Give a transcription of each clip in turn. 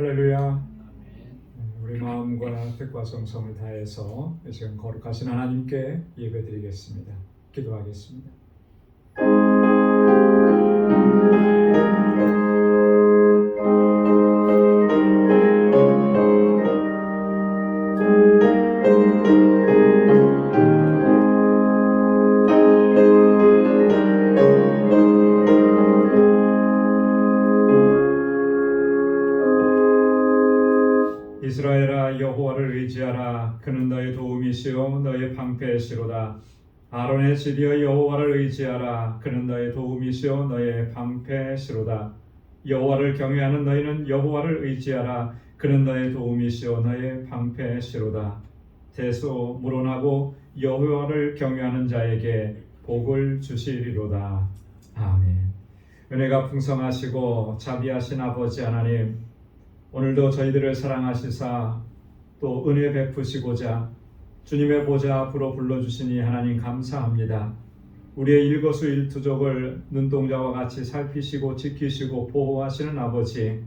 할렐루야. 우리 마음과 뜻과 정성을 다해서 이 시간 거룩하신 하나님께 예배드리겠습니다. 기도하겠습니다. 이스라엘아, 여호와를 의지하라. 그는 너의 도움이시요 너의 방패시로다. 아론의 집이여, 여호와를 의지하라. 그는 너의 도움이시요 너의 방패시로다. 여호와를 경외하는 너희는 여호와를 의지하라. 그는 너의 도움이시요 너의 방패시로다. 대소 물어나고 여호와를 경외하는 자에게 복을 주시리로다. 아멘. 은혜가 풍성하시고 자비하신 아버지 하나님, 오늘도 저희들을 사랑하시사 또 은혜 베푸시고자 주님의 보좌 앞으로 불러주시니 하나님 감사합니다. 우리의 일거수일투족을 눈동자와 같이 살피시고 지키시고 보호하시는 아버지,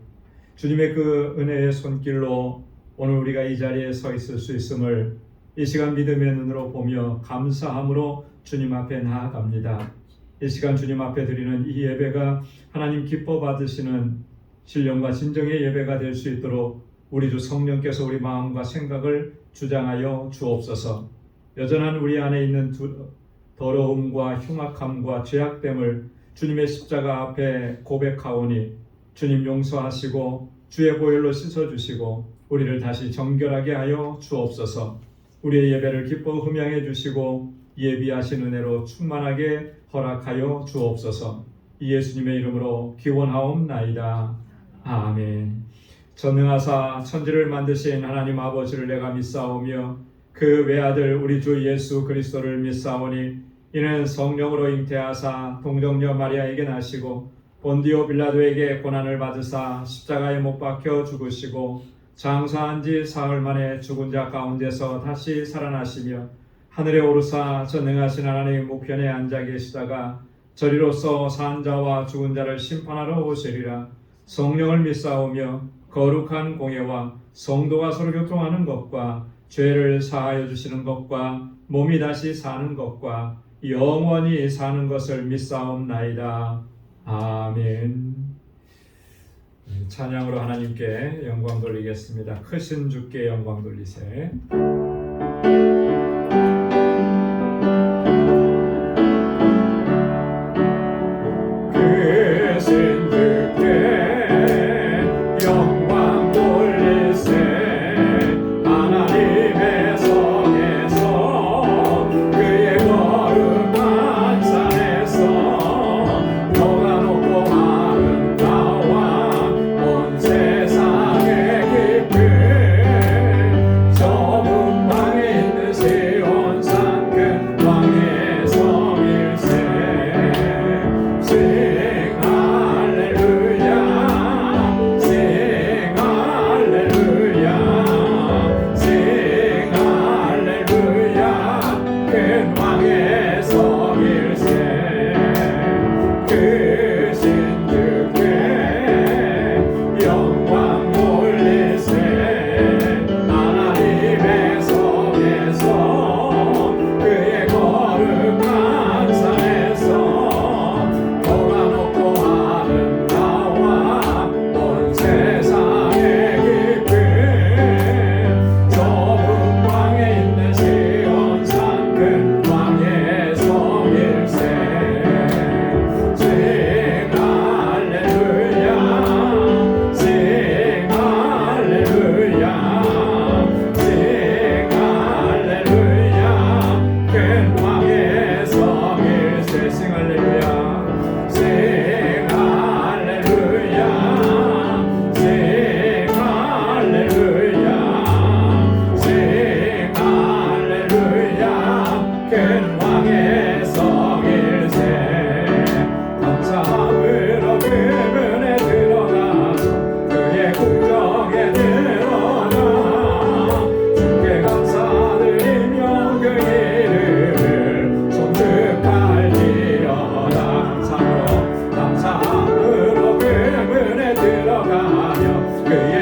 주님의 그 은혜의 손길로 오늘 우리가 이 자리에 서 있을 수 있음을 이 시간 믿음의 눈으로 보며 감사함으로 주님 앞에 나아갑니다. 이 시간 주님 앞에 드리는 이 예배가 하나님 기뻐 받으시는 신령과 진정의 예배가 될 수 있도록 우리 주 성령께서 우리 마음과 생각을 주장하여 주옵소서. 여전한 우리 안에 있는 더러움과 흉악함과 죄악됨을 주님의 십자가 앞에 고백하오니 주님 용서하시고 주의 보혈로 씻어주시고 우리를 다시 정결하게 하여 주옵소서. 우리의 예배를 기뻐 흠양해 주시고 예비하신 은혜로 충만하게 허락하여 주옵소서. 이 예수님의 이름으로 기원하옵나이다. 아멘. 전능하사 천지를 만드신 하나님 아버지를 내가 믿사오며 그 외아들 우리 주 예수 그리스도를 믿사오니 이는 성령으로 잉태하사 동정녀 마리아에게 나시고 본디오 빌라도에게 고난을 받으사 십자가에 못 박혀 죽으시고 장사한 지 사흘 만에 죽은 자 가운데서 다시 살아나시며 하늘에 오르사 전능하신 하나님 우편에 앉아 계시다가 저리로서 산 자와 죽은 자를 심판하러 오시리라. 성령을 믿사오며 거룩한 공예와 성도가 서로 교통하는 것과 죄를 사하여 주시는 것과 몸이 다시 사는 것과 영원히 사는 것을 믿사옵나이다. 아멘. 찬양으로 하나님께 영광 돌리겠습니다. 크신 주께 영광 돌리세. 크신 주께 영광 돌리세. 하나님의 성에서 그의 거룩한 산에서 너가 높고 아름다워 온 세상의 깊은 저 문밖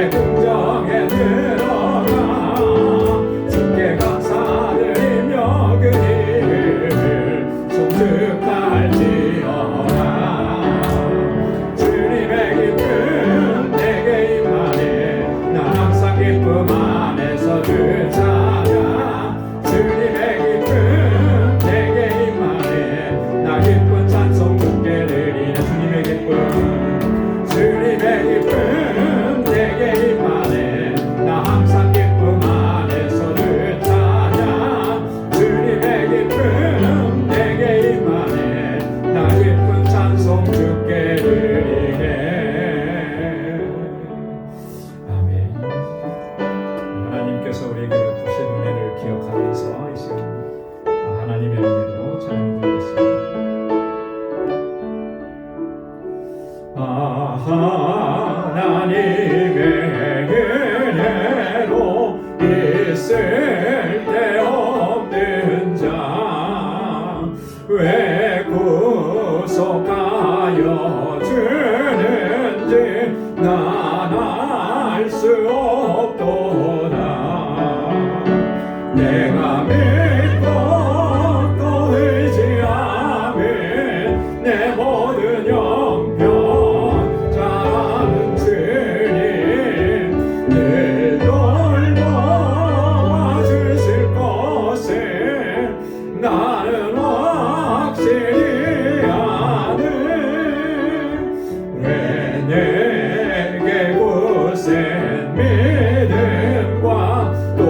주의 궁정에 들어가 주께 감사드리며 그 일을 송축할지어다. 주님의 기쁨 내게 임하네. 난 항상 기쁨 안에서 주 찬양. 주님의 기쁨 내게 임하네. 나 기쁜 찬송 주께 드리네. 주님의 기쁨 주님의 기쁨 내게 임하네. 나 항상 기쁨 안에서 주 찬양. 주님의 기쁨 내게 임하네. 나 기쁜 찬송 주께 드리네. 아멘. 하나님께서 우리에게 주신 은혜를 기억하면서 이 시간 하나님의 은혜로 찬양 드리겠습니다. 하나님의 은혜로 있을 데 없는 자 왜 구속하여 주는지 난 알 수 없도다. 내가 믿고 또 의지하며 내 모든 영병 잘하는 주님 늘 돌봐주실 것을 나는 확실히 아는. 왜 내게 굳센 믿음과 또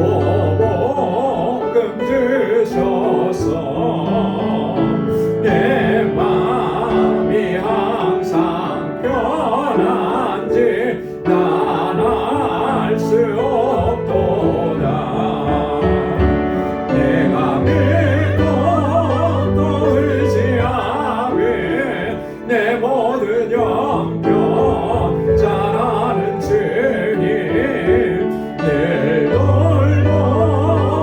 복음 주셔서 내 맘이 항상 편한지 난 알 수 없도다. 내가 믿고 또 의지하며 내 모든 영병 잘하는 주님 늘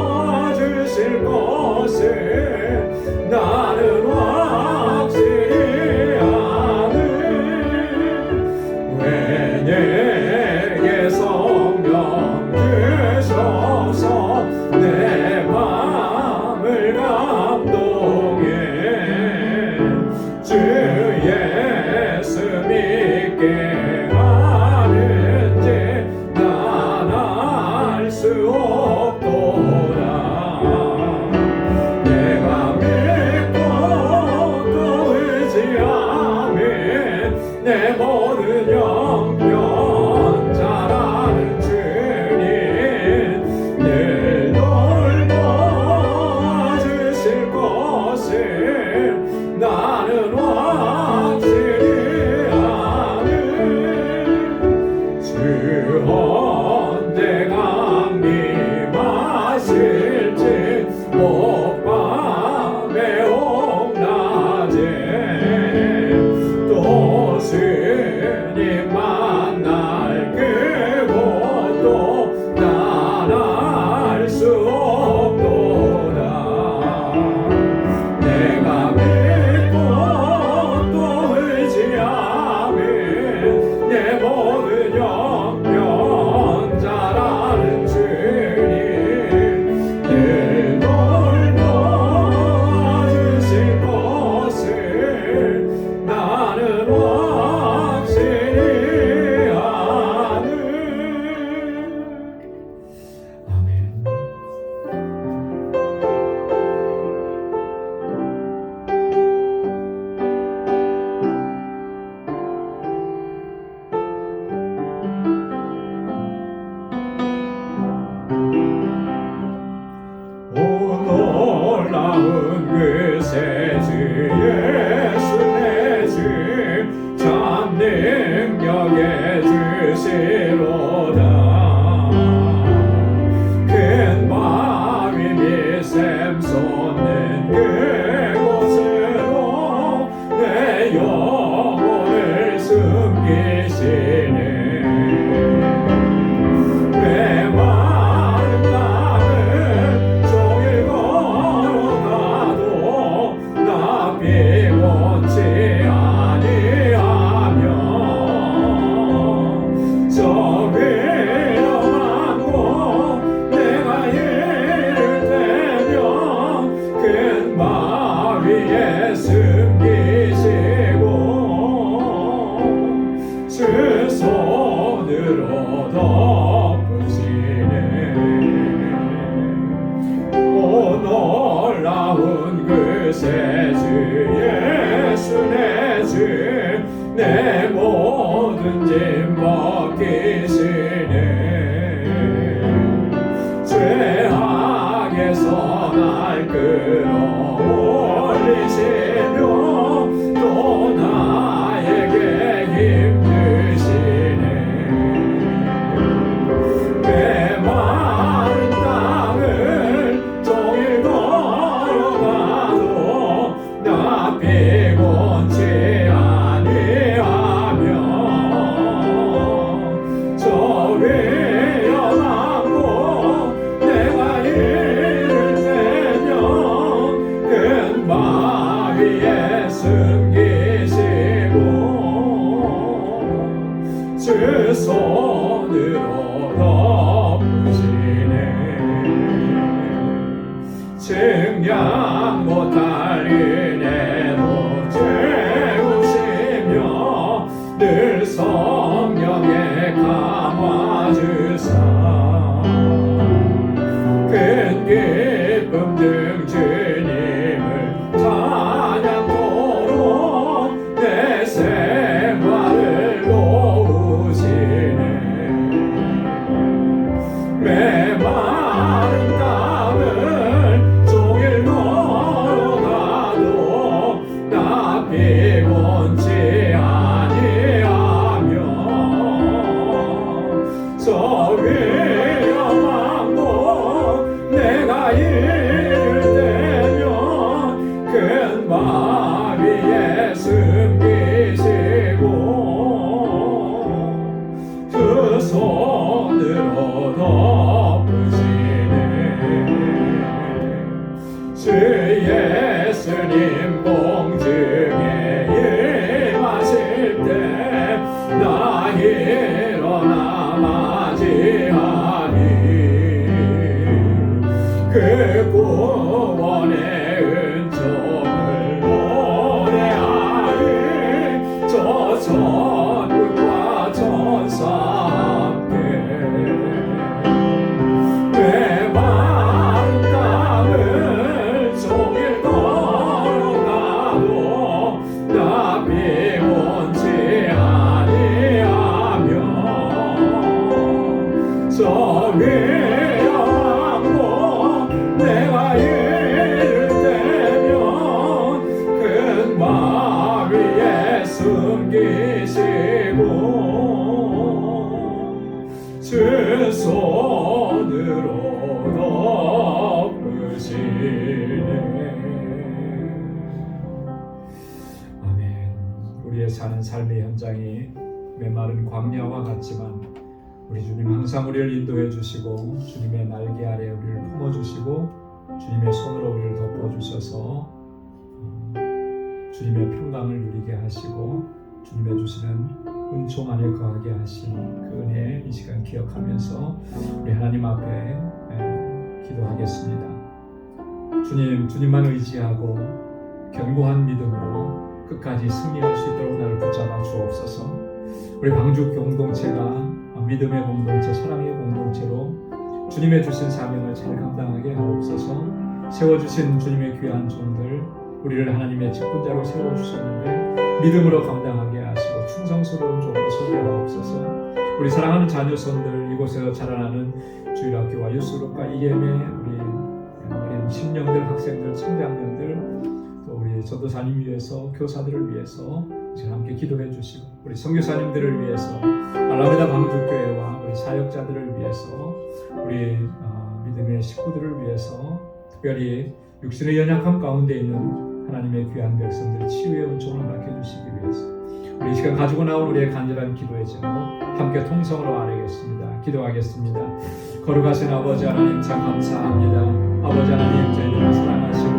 돌봐주실 것을 나는 확실히 아는. 왜 내게 성령 주셔서 내 맘을 감동해 주 예수 믿게 하는지 난 알 수 없도다. 내가 믿고 또 의지하며 내 모든 영병 잘하는 주님 늘 돌봐주실 것을 나는 확실히 아는. 주 언제 감기 큰 기쁨 등 주님을 찬양토록 내 생활을 도우시네. 메마른 땅을 종일 걸어가도 나 피곤치 아니하며 저 위험한 곳 내가 이를 때면 큰 바 위에 숨기시고 그 손으로 덮으시네. 주 예수님 공중에 임하실 때 나 일어나 맞이하리. 그 구원의 은총을 노래하리. 저 천국과 천사 함께 메마른 땅을 종일 걸어가도 나 피곤치 아니하며 저 위험한 곳 내가 이를 때면 큰 바 위에 숨기시고 주 손으로 덮으시네. 아멘. 우리의 사는 삶의 현장이 메마른 광야와 같지만 우리 주님 항상 우리를 인도해 주시고 주님의 날개 아래 우리를 품어주시고 주님의 손으로 우리를 덮어주셔서 주님의 평강을 누리게 하시고 주님의 주시는 은총 안에 거하게 하신 그 은혜 이 시간 기억하면서 우리 하나님 앞에 기도하겠습니다. 주님, 주님만 의지하고 견고한 믿음으로 끝까지 승리할 수 있도록 나를 붙잡아 주옵소서. 우리 방주 공동체가 믿음의 공동체, 사랑의 공동체로 주님의 주신 사명을 잘 감당하게 하옵소서. 세워주신 주님의 귀한 종들, 우리를 하나님의 직분자로 세워주셨는데 믿음으로 감당하게 하시고 충성스러운 종으로 소개하옵소서. 우리 사랑하는 자녀손들, 이곳에서 자라나는 주일학교와 유스룹과 EM의 우리 어린 신령들, 학생들, 청장년들, 또 우리 전도사님 위해서, 교사들을 위해서 지금 함께 기도해 주시고 우리 선교사님들을 위해서, 알라메다 방주교회와 우리 사역자들을 위해서, 우리 믿음의 식구들을 위해서, 특별히 육신의 연약함 가운데 있는 하나님의 귀한 백성들 치유의 은총을 허락해 주시기 위해서 우리 이 시간 가지고 나온 우리의 간절한 기도의 제목 함께 통성으로 아뢰겠습니다. 기도하겠습니다. 거룩하신 아버지 하나님 참 감사합니다. 아버지 하나님 저희들을 사랑하시고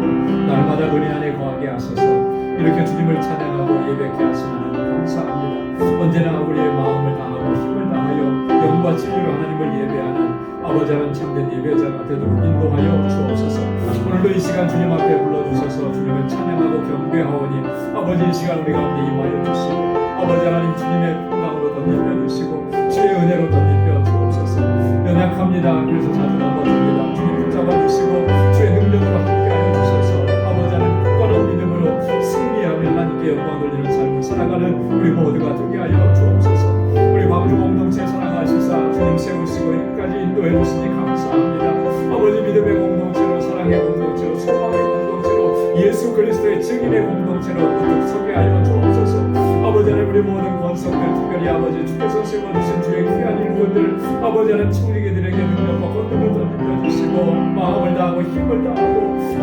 날마다 은혜 안에 거하게 하소서. 이렇게 주님을 찬양하고 예배케 하시는 하나님 감사합니다. 언제나 우리의 마음을 다하고 힘을 다하여 영과 진리로 하나님을 예배하는 아버지 하나님 참된 예배자가 되도록 인도하여 주옵소서. 오늘도 이 시간 주님 앞에 불러주셔서 주님을 찬양하고 경배하오니 아버지 이 시간 우리 가운데 임하여 주시고 아버지 하나님 주님의 평강으로 덧입혀 주시고 주의 은혜로 덧입혀 주옵소서. 연약합니다. 그래서 자주 넘어집니다. 주님 붙잡아 주시고 주의 능력으로 함께하여 주셔서 아버지 하나님 굳건한 믿음으로 승리하며 하나님께 영광 돌리는 삶을 살아가는 우리 모두가 되게 하여 주옵소서. 우리 방주 공동체 사랑하시사 주님 세우시고 여기까지 인도해 주시니 감사합니다. 아버지 믿음의 공동체로, 사랑의 공동체로, 소망의 공동체로, 예수 그리스도의 증인의 공동체로 거듭 서게 하여 주옵소서. 아버지 하나님 우리 모든 권속들, 특별히 아버지 주께서 세워주신 주의 귀한 일꾼들, 아버지 하나님 청지기들에게 능력과 권능을 덧입혀 주시고 마음을 다하고 힘을 다하고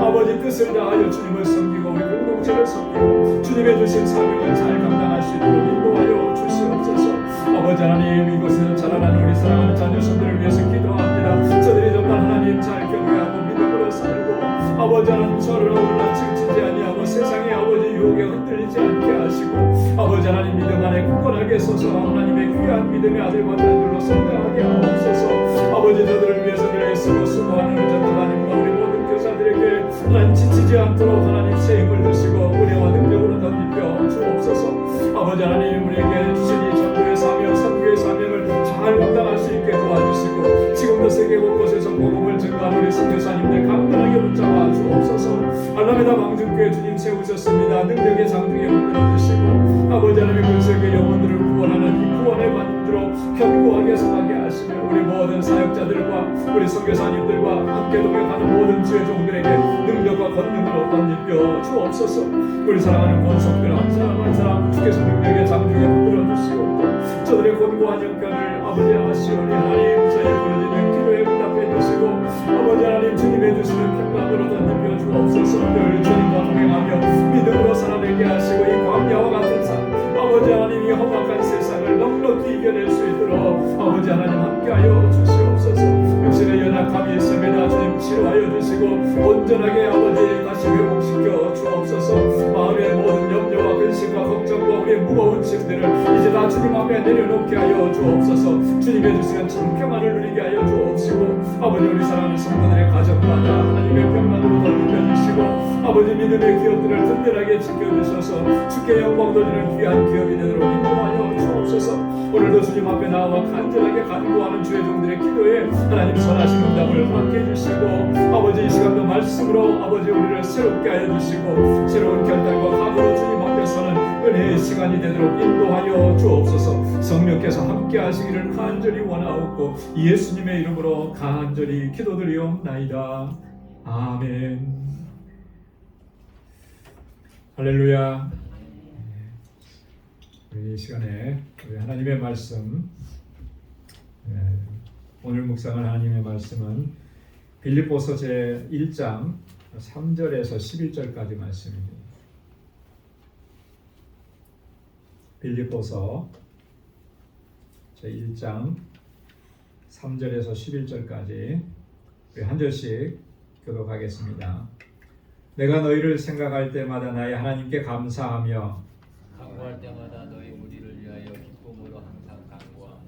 아버지 뜻을 다하여 주님을 섬기고 우리 공동체를 섬기고 주님의 주신 사명을 잘 감당할 수 있도록 인도하여 주시옵소서. 아버지 하나님 이곳에서 자라나는 우리 사랑하는 자녀손들을 위해서 기도합니다. 저들이 정말 하나님 잘 경외하고 믿음으로 살고 아버지 하나님 저를 어울러 치지 아니하고 세상의 아버지 유혹에 흔들리지 않게 하시고 아버지 하나님 믿음 안에 굳건하게 서서 하나님의 귀한 믿음의 아들과 딸들로 성장하게 하옵소서. 아버지 저들을 위해서 늘 애쓰고 수고하는 우리 전도사님과 우리 모든 교사들에게 하나님 지치지 않도록 하나님 새 힘을 주시고 은혜와 능력으로 덧입혀 주옵소서. 아버지 하나님 우리에게 주신 이 전도의 사명, 선교의 사명을 잘 감당할 수 있게 도와주시고 선교사님들 강건하게 붙잡아 주옵소서. 알라메다 방중교회 주님 세우셨습니다. 능력의 장중에 붙들어 주시고 아버지 하나님의 근세계 영혼들을 구원하는 이 구원의 반드로 견고하게 서하게 하시며 우리 모든 사역자들과 우리 선교사님들과 함께 동행하는 모든 주의 종들에게 능력과 권능을 덧입혀 주옵소서. 우리 사랑하는 권속들 한 사람 한 사람 주께서 능력의 장중에 붙들어 주시고 저들의 권고한 형편을 아버지 아시오니 하나님 저희 부르짖는 기도에 응답해 주시고 아버지 하나님 주님의 주시는 평강으로 덧입혀 주옵소서. 늘 주님과 동행하며 믿음으로 살아내게 하시고 이 광야와 같은 삶 아버지 하나님 이 험악한 세상을 넉넉히 이겨낼 수 있도록 아버지 하나님 함께하여 주시옵소서. 육신의 연약함이 있음에도 주님 치료하여 주시고 온전하게 아버지 다시 회복시켜 주옵소서. 마음의 모든 염려와 근심과 걱정과 우리의 무거운 짐들을 이제 다 주님 앞에 내려놓게 하여 주옵소서. 주님의 주시는 참 평안을 누리게 하여 주옵시고 아버지 우리 사랑하는 성도들의 가정마다 하나님의 평안으로 덧입혀 주시고 아버지 믿음의 기업들을 든든하게 지켜주셔서 주께 영광 돌리는 귀한 기업이 되도록 인도하여 주옵소서. 오늘도 주님 앞에 나와 간절하게 간구하는 주의 종들의 기도에 하나님 선하신 응답을 받게 해주시고 아버지 이 시간도 말씀으로 아버지 우리를 새롭게 하여 주시고 새로운 결단과 각오로 주님 앞에 서는 은혜의 시간이 되도록 인도하여 주옵소서. 성령께서 함께 하시기를 간절히 원하옵고 예수님의 이름으로 간절히 기도드리옵나이다. 아멘. 할렐루야. 우리 이 시간에 우리 하나님의 말씀 오늘 묵상할 하나님의 말씀은 빌립보서 제 1장 3절에서 11절까지 말씀입니다. 빌립보서 제 1장 3절에서 11절까지 우리 한 절씩 교독하겠습니다. 내가 너희를 생각할 때마다 나의 하나님께 감사하며 간구할 때마다 너희 무리를 위하여 기쁨으로 항상 간구하며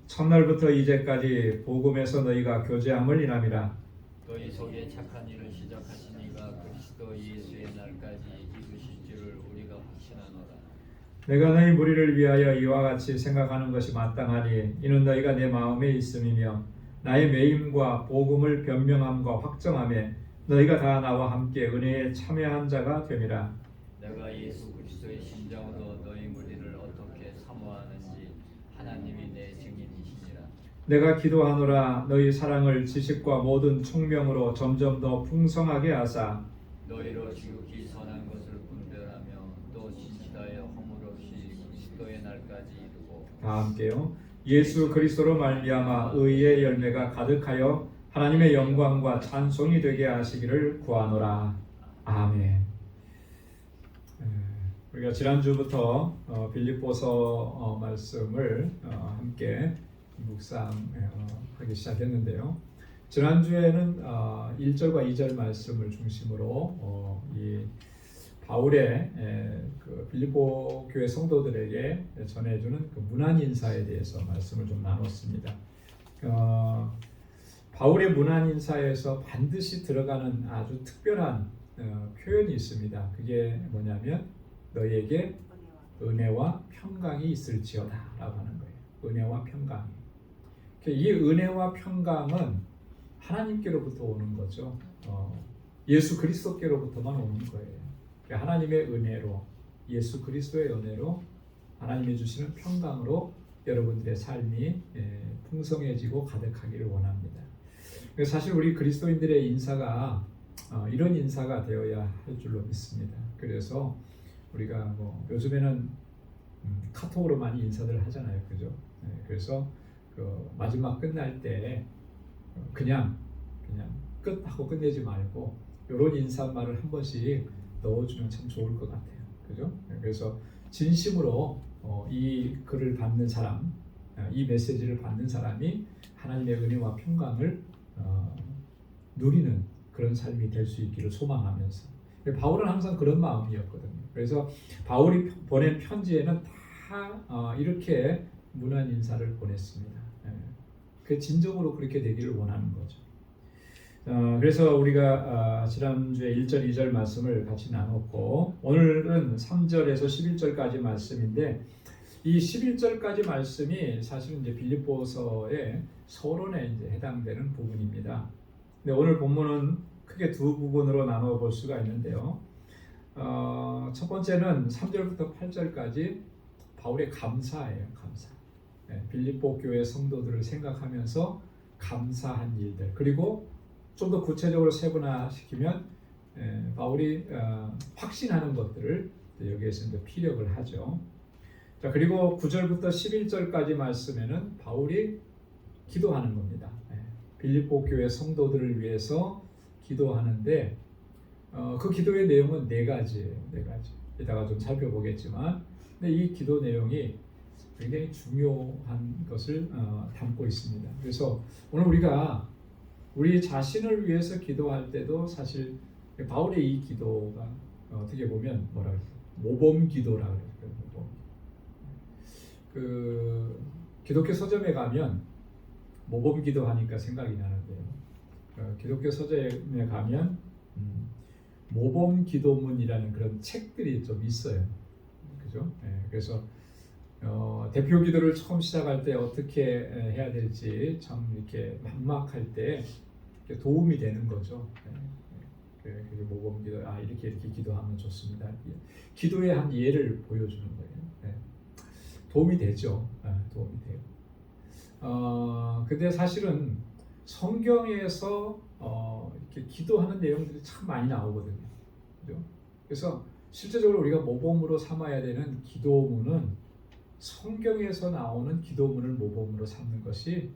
첫날부터 이제까지 복음에서 너희가 교제함을 인함이라. 너희 속에 착한 일을 시작하신 이가 그리스도 예수의 날까지 이루실 줄을 우리가 확신하노라. 내가 너희 무리를 위하여 이와 같이 생각하는 것이 마땅하니 이는 너희가 내 마음에 있음이며 나의 매임과 복음을 변명함과 확정함에 너희가 다 나와 함께 은혜에 참여한 자가 됨이라. 내가 예수 그리스도의 심정으로 너희 무리를 어떻게 사모하는지 하나님이 내 증인이시니라. 내가 기도하노라 너희 사랑을 지식과 모든 총명으로 점점 더 풍성하게 하사 너희로 지극히 선한 것을 분별하며 또 진실하여 허물 없이 그리스도의 날까지 이루고 다 함께요. 예수 그리스도로 말미암아 의의 열매가 가득하여 하나님의 영광과 찬송이 되게 하시기를 구하노라. 아멘. 우리가 지난주부터 빌립보서 말씀을 함께 묵상하기 시작했는데요. 지난주에는 1절과 2절 말씀을 중심으로 이 바울의 그 빌립보 교회 성도들에게 전해주는 그 문안 인사에 대해서 말씀을 좀 나눴습니다. 바울의 문안 인사에서 반드시 들어가는 아주 특별한 표현이 있습니다. 그게 뭐냐면 너희에게 은혜와 평강이 있을지어다 라고 하는 거예요. 은혜와 평강이. 이 은혜와 평강은 하나님께로부터 오는 거죠. 예수 그리스도께로부터만 오는 거예요. 하나님의 은혜로 예수 그리스도의 은혜로 하나님이 주시는 평강으로 여러분들의 삶이 풍성해지고 가득하기를 원합니다. 사실 우리 그리스도인들의 인사가 이런 인사가 되어야 할 줄로 믿습니다. 그래서 우리가 뭐 요즘에는 카톡으로 많이 인사들 하잖아요, 그죠? 그래서 그 마지막 끝날 때 그냥 끝하고 끝내지 말고 이런 인사말을 한 번씩 넣어주면 참 좋을 것 같아요, 그죠? 그래서 진심으로 이 글을 받는 사람, 이 메시지를 받는 사람이 하나님의 은혜와 평강을 누리는 그런 삶이 될 수 있기를 소망하면서 바울은 항상 그런 마음이었거든요. 그래서 바울이 보낸 편지에는 다 이렇게 문안 인사를 보냈습니다. 그 진정으로 그렇게 되기를 원하는 거죠. 그래서 우리가 지난주에 1절, 2절 말씀을 같이 나눴고 오늘은 3절에서 11절까지 말씀인데 이 11절까지 말씀이 사실은 이제 빌립보서의 서론에 이제 해당되는 부분입니다. 네, 오늘 본문은 크게 두 부분으로 나누어 볼 수가 있는데요. 첫 번째는 3절부터 8절까지 바울의 감사예요. 감사. 빌립보 교회 성도들을 생각하면서 감사한 일들, 그리고 좀 더 구체적으로 세분화시키면 바울이 확신하는 것들을 여기에서 이제 피력을 하죠. 자, 그리고 9절부터 11절까지 말씀에는 바울이 기도하는 겁니다. 빌립보 교회 성도들을 위해서 기도하는데 그 기도의 내용은 네 가지예요. 네 가지. 이따가 좀 살펴보겠지만, 근데 이 기도 내용이 굉장히 중요한 것을 담고 있습니다. 그래서 오늘 우리가 우리 자신을 위해서 기도할 때도 사실 바울의 이 기도가 어떻게 보면 뭐라 그럴까? 모범 기도라 그래요. 모범. 그 기독교 서점에 가면 모범 기도하니까 생각이 나는데요. 기독교 서점에 가면 모범 기도문이라는 그런 책들이 좀 있어요. 그죠? 그래서 대표 기도를 처음 시작할 때 어떻게 해야 될지 참 이렇게 막막할 때 도움이 되는 거죠. 그게 모범 기도, 이렇게 기도하면 좋습니다. 기도의 한 예를 보여주는 거예요. 도움이 되죠. 도움이 돼요. 근데 사실은 성경에서 이렇게 기도하는 내용들이 참 많이 나오거든요. 그죠? 그래서 실제적으로 우리가 모범으로 삼아야 되는 기도문은 성경에서 나오는 기도문을 모범으로 삼는 것이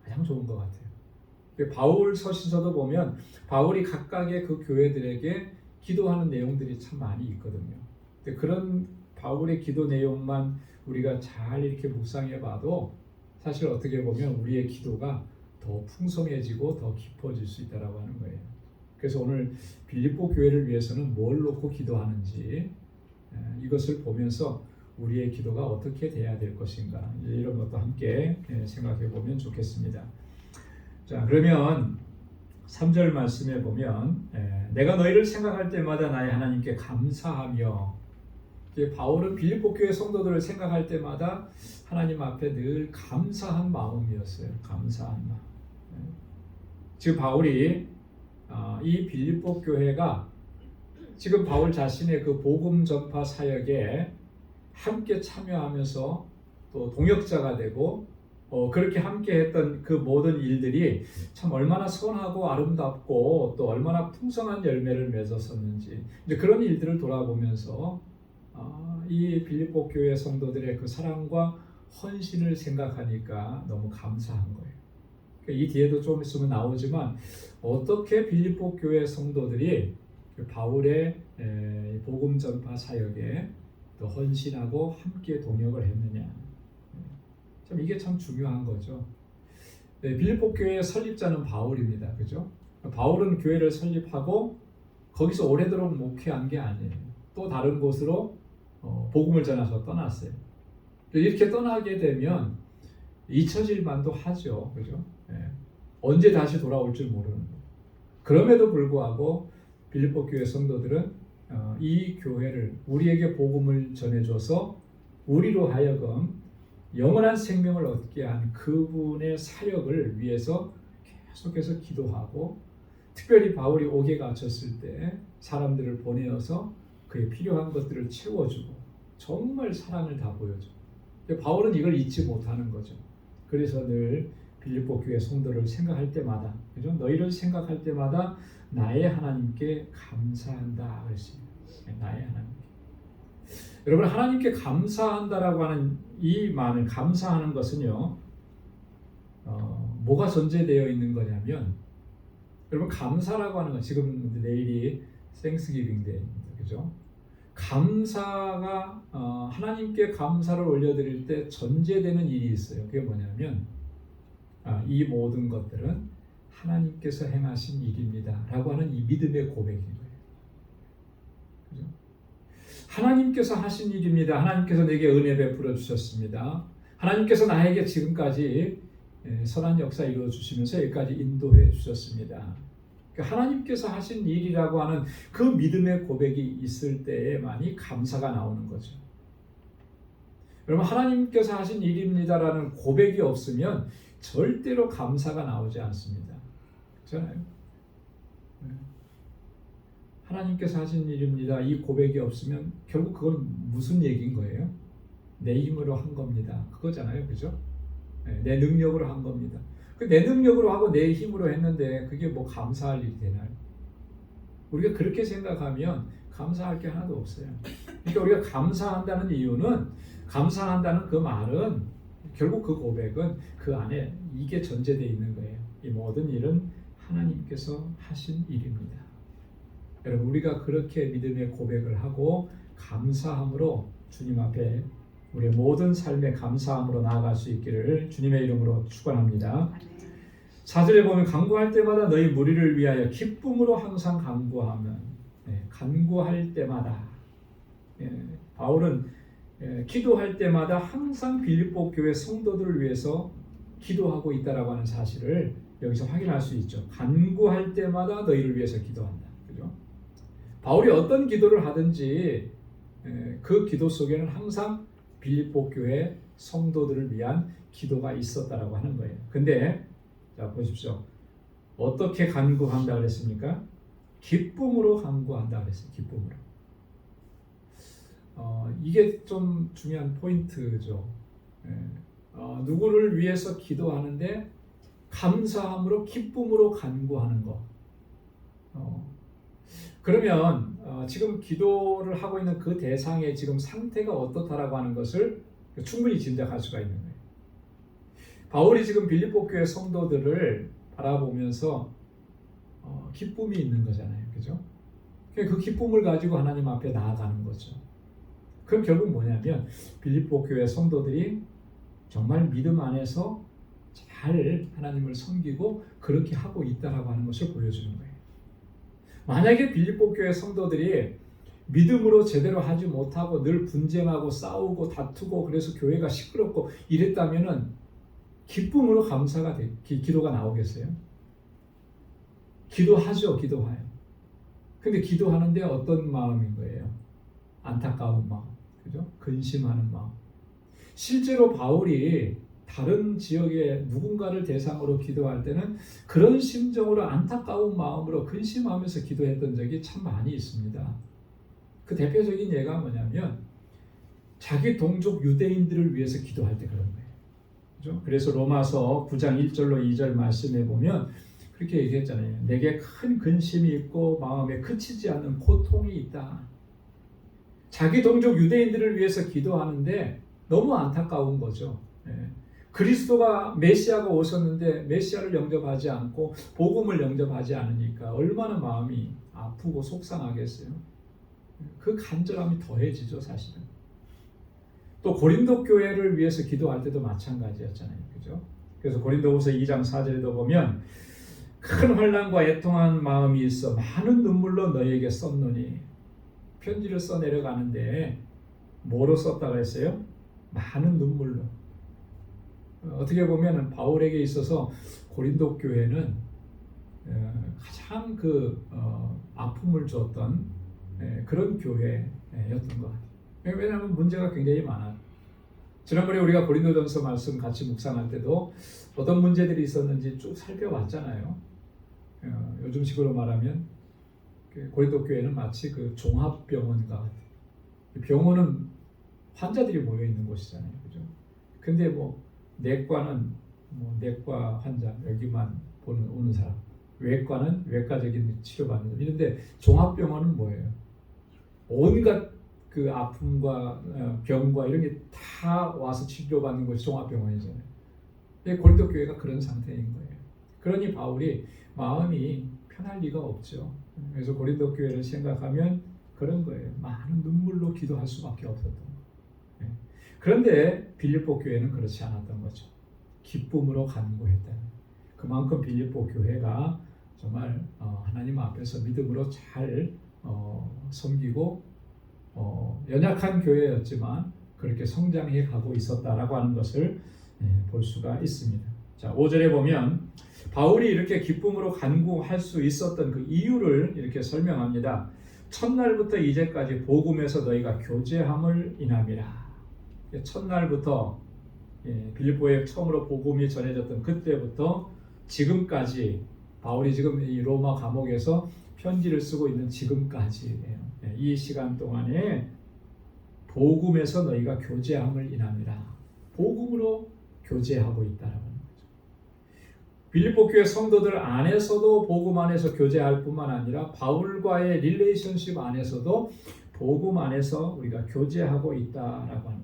가장 좋은 것 같아요. 바울 서신서도 보면 바울이 각각의 그 교회들에게 기도하는 내용들이 참 많이 있거든요. 그런 바울의 기도 내용만 우리가 잘 이렇게 묵상해 봐도 사실 어떻게 보면 우리의 기도가 더 풍성해지고 더 깊어질 수 있다라고 하는 거예요. 그래서 오늘 빌립보 교회를 위해서는 뭘 놓고 기도하는지 이것을 보면서 우리의 기도가 어떻게 돼야 될 것인가, 이런 것도 함께 생각해 보면 좋겠습니다. 자, 그러면 3절 말씀에 보면 내가 너희를 생각할 때마다 나의 하나님께 감사하며, 바울은 빌립보 교회 성도들을 생각할 때마다 하나님 앞에 늘 감사한 마음이었어요. 감사한 마음. 지금 바울이 이 빌립보 교회가 지금 바울 자신의 그 복음 전파 사역에 함께 참여하면서 또 동역자가 되고 그렇게 함께 했던 그 모든 일들이 참 얼마나 선하고 아름답고 또 얼마나 풍성한 열매를 맺었었는지, 이제 그런 일들을 돌아보면서 이 빌립보 교회 성도들의 그 사랑과 헌신을 생각하니까 너무 감사한 거예요. 이 뒤에도 좀 있으면 나오지만 어떻게 빌립보 교회 성도들이 바울의 복음 전파 사역에 또 헌신하고 함께 동역을 했느냐, 참 이게 참 중요한 거죠. 빌립보 교회의 설립자는 바울입니다. 그죠? 바울은 교회를 설립하고 거기서 오래도록 목회한 게 아니에요. 또 다른 곳으로 복음을 전해서 떠났어요. 이렇게 떠나게 되면 잊혀질 만도 하죠. 그죠? 언제 다시 돌아올 줄 모르는 거예요. 그럼에도 불구하고 빌립보 교회 성도들은 이 교회를, 우리에게 복음을 전해줘서 우리로 하여금 영원한 생명을 얻게 한 그분의 사역을 위해서 계속해서 기도하고, 특별히 바울이 옥에 갇혔을 때 사람들을 보내어서 그의 필요한 것들을 채워주고 정말 사랑을 다 보여줘. 바울은 이걸 잊지 못하는 거죠. 그래서 늘 빌립보 교회 성도를 생각할 때마다, 그죠? 너희를 생각할 때마다 나의 하나님께 감사한다 그랬습니다. 나의 하나님께. 여러분, 하나님께 감사한다라고 하는 이 말을, 감사하는 것은요, 뭐가 전제되어 있는 거냐면, 여러분, 감사라고 하는 건, 지금 내일이 땡스기빙 데이입니다. 그죠? 감사가 하나님께 감사를 올려드릴 때 전제되는 일이 있어요. 그게 뭐냐면 이 모든 것들은 하나님께서 행하신 일입니다 라고 하는 이 믿음의 고백인 거예요. 그죠? 하나님께서 하신 일입니다. 하나님께서 내게 은혜 베풀어 주셨습니다. 하나님께서 나에게 지금까지 선한 역사 이루어 주시면서 여기까지 인도해 주셨습니다. 하나님께서 하신 일이라고 하는 그 믿음의 고백이 있을 때에만이 감사가 나오는 거죠. 여러분, 하나님께서 하신 일입니다라는 고백이 없으면 절대로 감사가 나오지 않습니다. 그렇잖아요. 하나님께서 하신 일입니다. 이 고백이 없으면 결국 그건 무슨 얘기인 거예요? 내 힘으로 한 겁니다. 그거잖아요. 그죠? 내 능력으로 한 겁니다. 내 능력으로 하고 내 힘으로 했는데 그게 뭐 감사할 일이 되나요? 우리가 그렇게 생각하면 감사할 게 하나도 없어요. 그러니까 우리가 감사한다는 이유는, 감사한다는 그 말은, 결국 그 고백은 그 안에 이게 전제되어 있는 거예요. 이 모든 일은 하나님께서 하신 일입니다. 여러분, 우리가 그렇게 믿음의 고백을 하고 감사함으로 주님 앞에 우리의 모든 삶의 감사함으로 나아갈 수 있기를 주님의 이름으로 축원합니다. 4절에 보면 간구할 때마다 너희 무리를 위하여 기쁨으로 항상 간구하면, 간구할 때마다, 바울은 기도할 때마다 항상 빌립보 교회 성도들을 위해서 기도하고 있다라고 하는 사실을 여기서 확인할 수 있죠. 간구할 때마다 너희를 위해서 기도한다. 그죠? 바울이 어떤 기도를 하든지 그 기도 속에는 항상 빌립보 교회 성도들을 위한 기도가 있었다라고 하는 거예요. 근데 자 보십시오. 어떻게 간구한다 그랬습니까? 기쁨으로 간구한다 그랬어요. 기쁨으로. 이게 좀 중요한 포인트죠. 누구를 위해서 기도하는데 감사함으로 기쁨으로 간구하는 것. 그러면 지금 기도를 하고 있는 그 대상의 지금 상태가 어떻다라고 하는 것을 충분히 짐작할 수가 있는 거예요. 바울이 지금 빌립보 교회 성도들을 바라보면서 기쁨이 있는 거잖아요. 그죠? 그 기쁨을 가지고 하나님 앞에 나아가는 거죠. 그럼 결국 뭐냐면 빌립보 교회 성도들이 정말 믿음 안에서 잘 하나님을 섬기고 그렇게 하고 있다라고 하는 것을 보여주는 거예요. 만약에 빌립보 교회 성도들이 믿음으로 제대로 하지 못하고 늘 분쟁하고 싸우고 다투고 그래서 교회가 시끄럽고 이랬다면은 기쁨으로 감사가 기도가 나오겠어요? 기도하죠, 기도해요. 근데 기도하는데 어떤 마음인 거예요? 안타까운 마음, 그죠? 근심하는 마음. 실제로 바울이 다른 지역의 누군가를 대상으로 기도할 때는 그런 심정으로 안타까운 마음으로 근심하면서 기도했던 적이 참 많이 있습니다. 그 대표적인 예가 뭐냐면 자기 동족 유대인들을 위해서 기도할 때 그런 거예요. 그죠? 그래서 로마서 9장 1절로 2절 말씀에 보면 그렇게 얘기했잖아요. 내게 큰 근심이 있고 마음에 그치지 않는 고통이 있다. 자기 동족 유대인들을 위해서 기도하는데 너무 안타까운 거죠. 그리스도가 메시아가 오셨는데 메시아를 영접하지 않고 복음을 영접하지 않으니까 얼마나 마음이 아프고 속상하겠어요. 그 간절함이 더해지죠, 사실은. 또 고린도 교회를 위해서 기도할 때도 마찬가지였잖아요. 그죠? 그래서 고린도후서 2장 4절에도 보면 큰 환난과 애통한 마음이 있어 많은 눈물로 너희에게 썼노니, 편지를 써 내려가는데 뭐로 썼다고 했어요? 많은 눈물로. 어떻게 보면 바울에게 있어서 고린도 교회는 가장 아픔을 줬던 그런 교회였던 것 같아요. 왜냐하면 문제가 굉장히 많아요. 지난번에 우리가 고린도전서 말씀 같이 묵상할 때도 어떤 문제들이 있었는지 쭉 살펴봤잖아요. 요즘식으로 말하면 고린도 교회는 마치 그 종합병원과 같아요. 병원은 환자들이 모여 있는 곳이잖아요, 그죠? 근데 내과는 내과 환자 여기만 오는 사람, 외과는 외과적인 치료받는 사람. 이런데 종합병원은 뭐예요? 온갖 그 아픔과 병과 이런 게 다 와서 치료받는 것이 종합병원이잖아요. 고린도 교회가 그런 상태인 거예요. 그러니 바울이 마음이 편할 리가 없죠. 그래서 고린도 교회를 생각하면 그런 거예요. 많은 눈물로 기도할 수밖에 없었던 거예요. 그런데 빌립보 교회는 그렇지 않았던 거죠. 기쁨으로 간구했다. 그만큼 빌립보 교회가 정말 하나님 앞에서 믿음으로 잘 섬기고 연약한 교회였지만 그렇게 성장해 가고 있었다라고 하는 것을 볼 수가 있습니다. 자, 5절에 보면 바울이 이렇게 기쁨으로 간구할 수 있었던 그 이유를 이렇게 설명합니다. 첫날부터 이제까지 복음에서 너희가 교제함을 인함이라. 첫날부터 빌립보에 처음으로 복음이 전해졌던 그때부터 지금까지 바울이 지금 이 로마 감옥에서 편지를 쓰고 있는 지금까지예요. 이 시간 동안에 복음에서 너희가 교제함을 인합니다. 복음으로 교제하고 있다라는 거죠. 빌립보 교회 성도들 안에서도 복음 안에서 교제할 뿐만 아니라 바울과의 릴레이션십 안에서도 복음 안에서 우리가 교제하고 있다라고 하는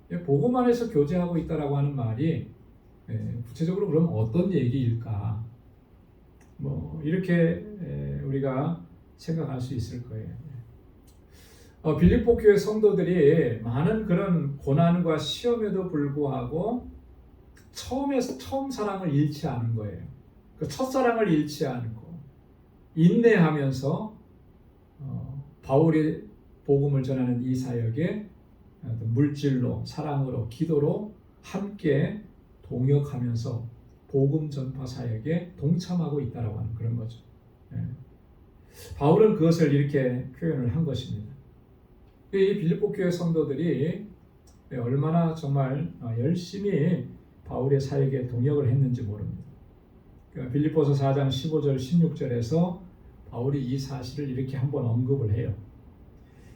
거예요. 복음 안에서 교제하고 있다라고 하는 말이 구체적으로 그럼 어떤 얘기일까? 이렇게 우리가 생각할 수 있을 거예요. 빌립보 교회 성도들이 많은 그런 고난과 시험에도 불구하고 처음 사랑을 잃지 않은 거예요. 그 첫사랑을 잃지 않고 인내하면서 바울이 복음을 전하는 이 사역에 물질로, 사랑으로, 기도로 함께 동역하면서 복음 전파 사역에 동참하고 있다라고 하는 그런 거죠. 바울은 그것을 이렇게 표현을 한 것입니다. 이 빌립보 교회 성도들이 얼마나 정말 열심히 바울의 사역에 동역을 했는지 모릅니다. 빌립보서 4장 15절 16절에서 바울이 이 사실을 이렇게 한번 언급을 해요.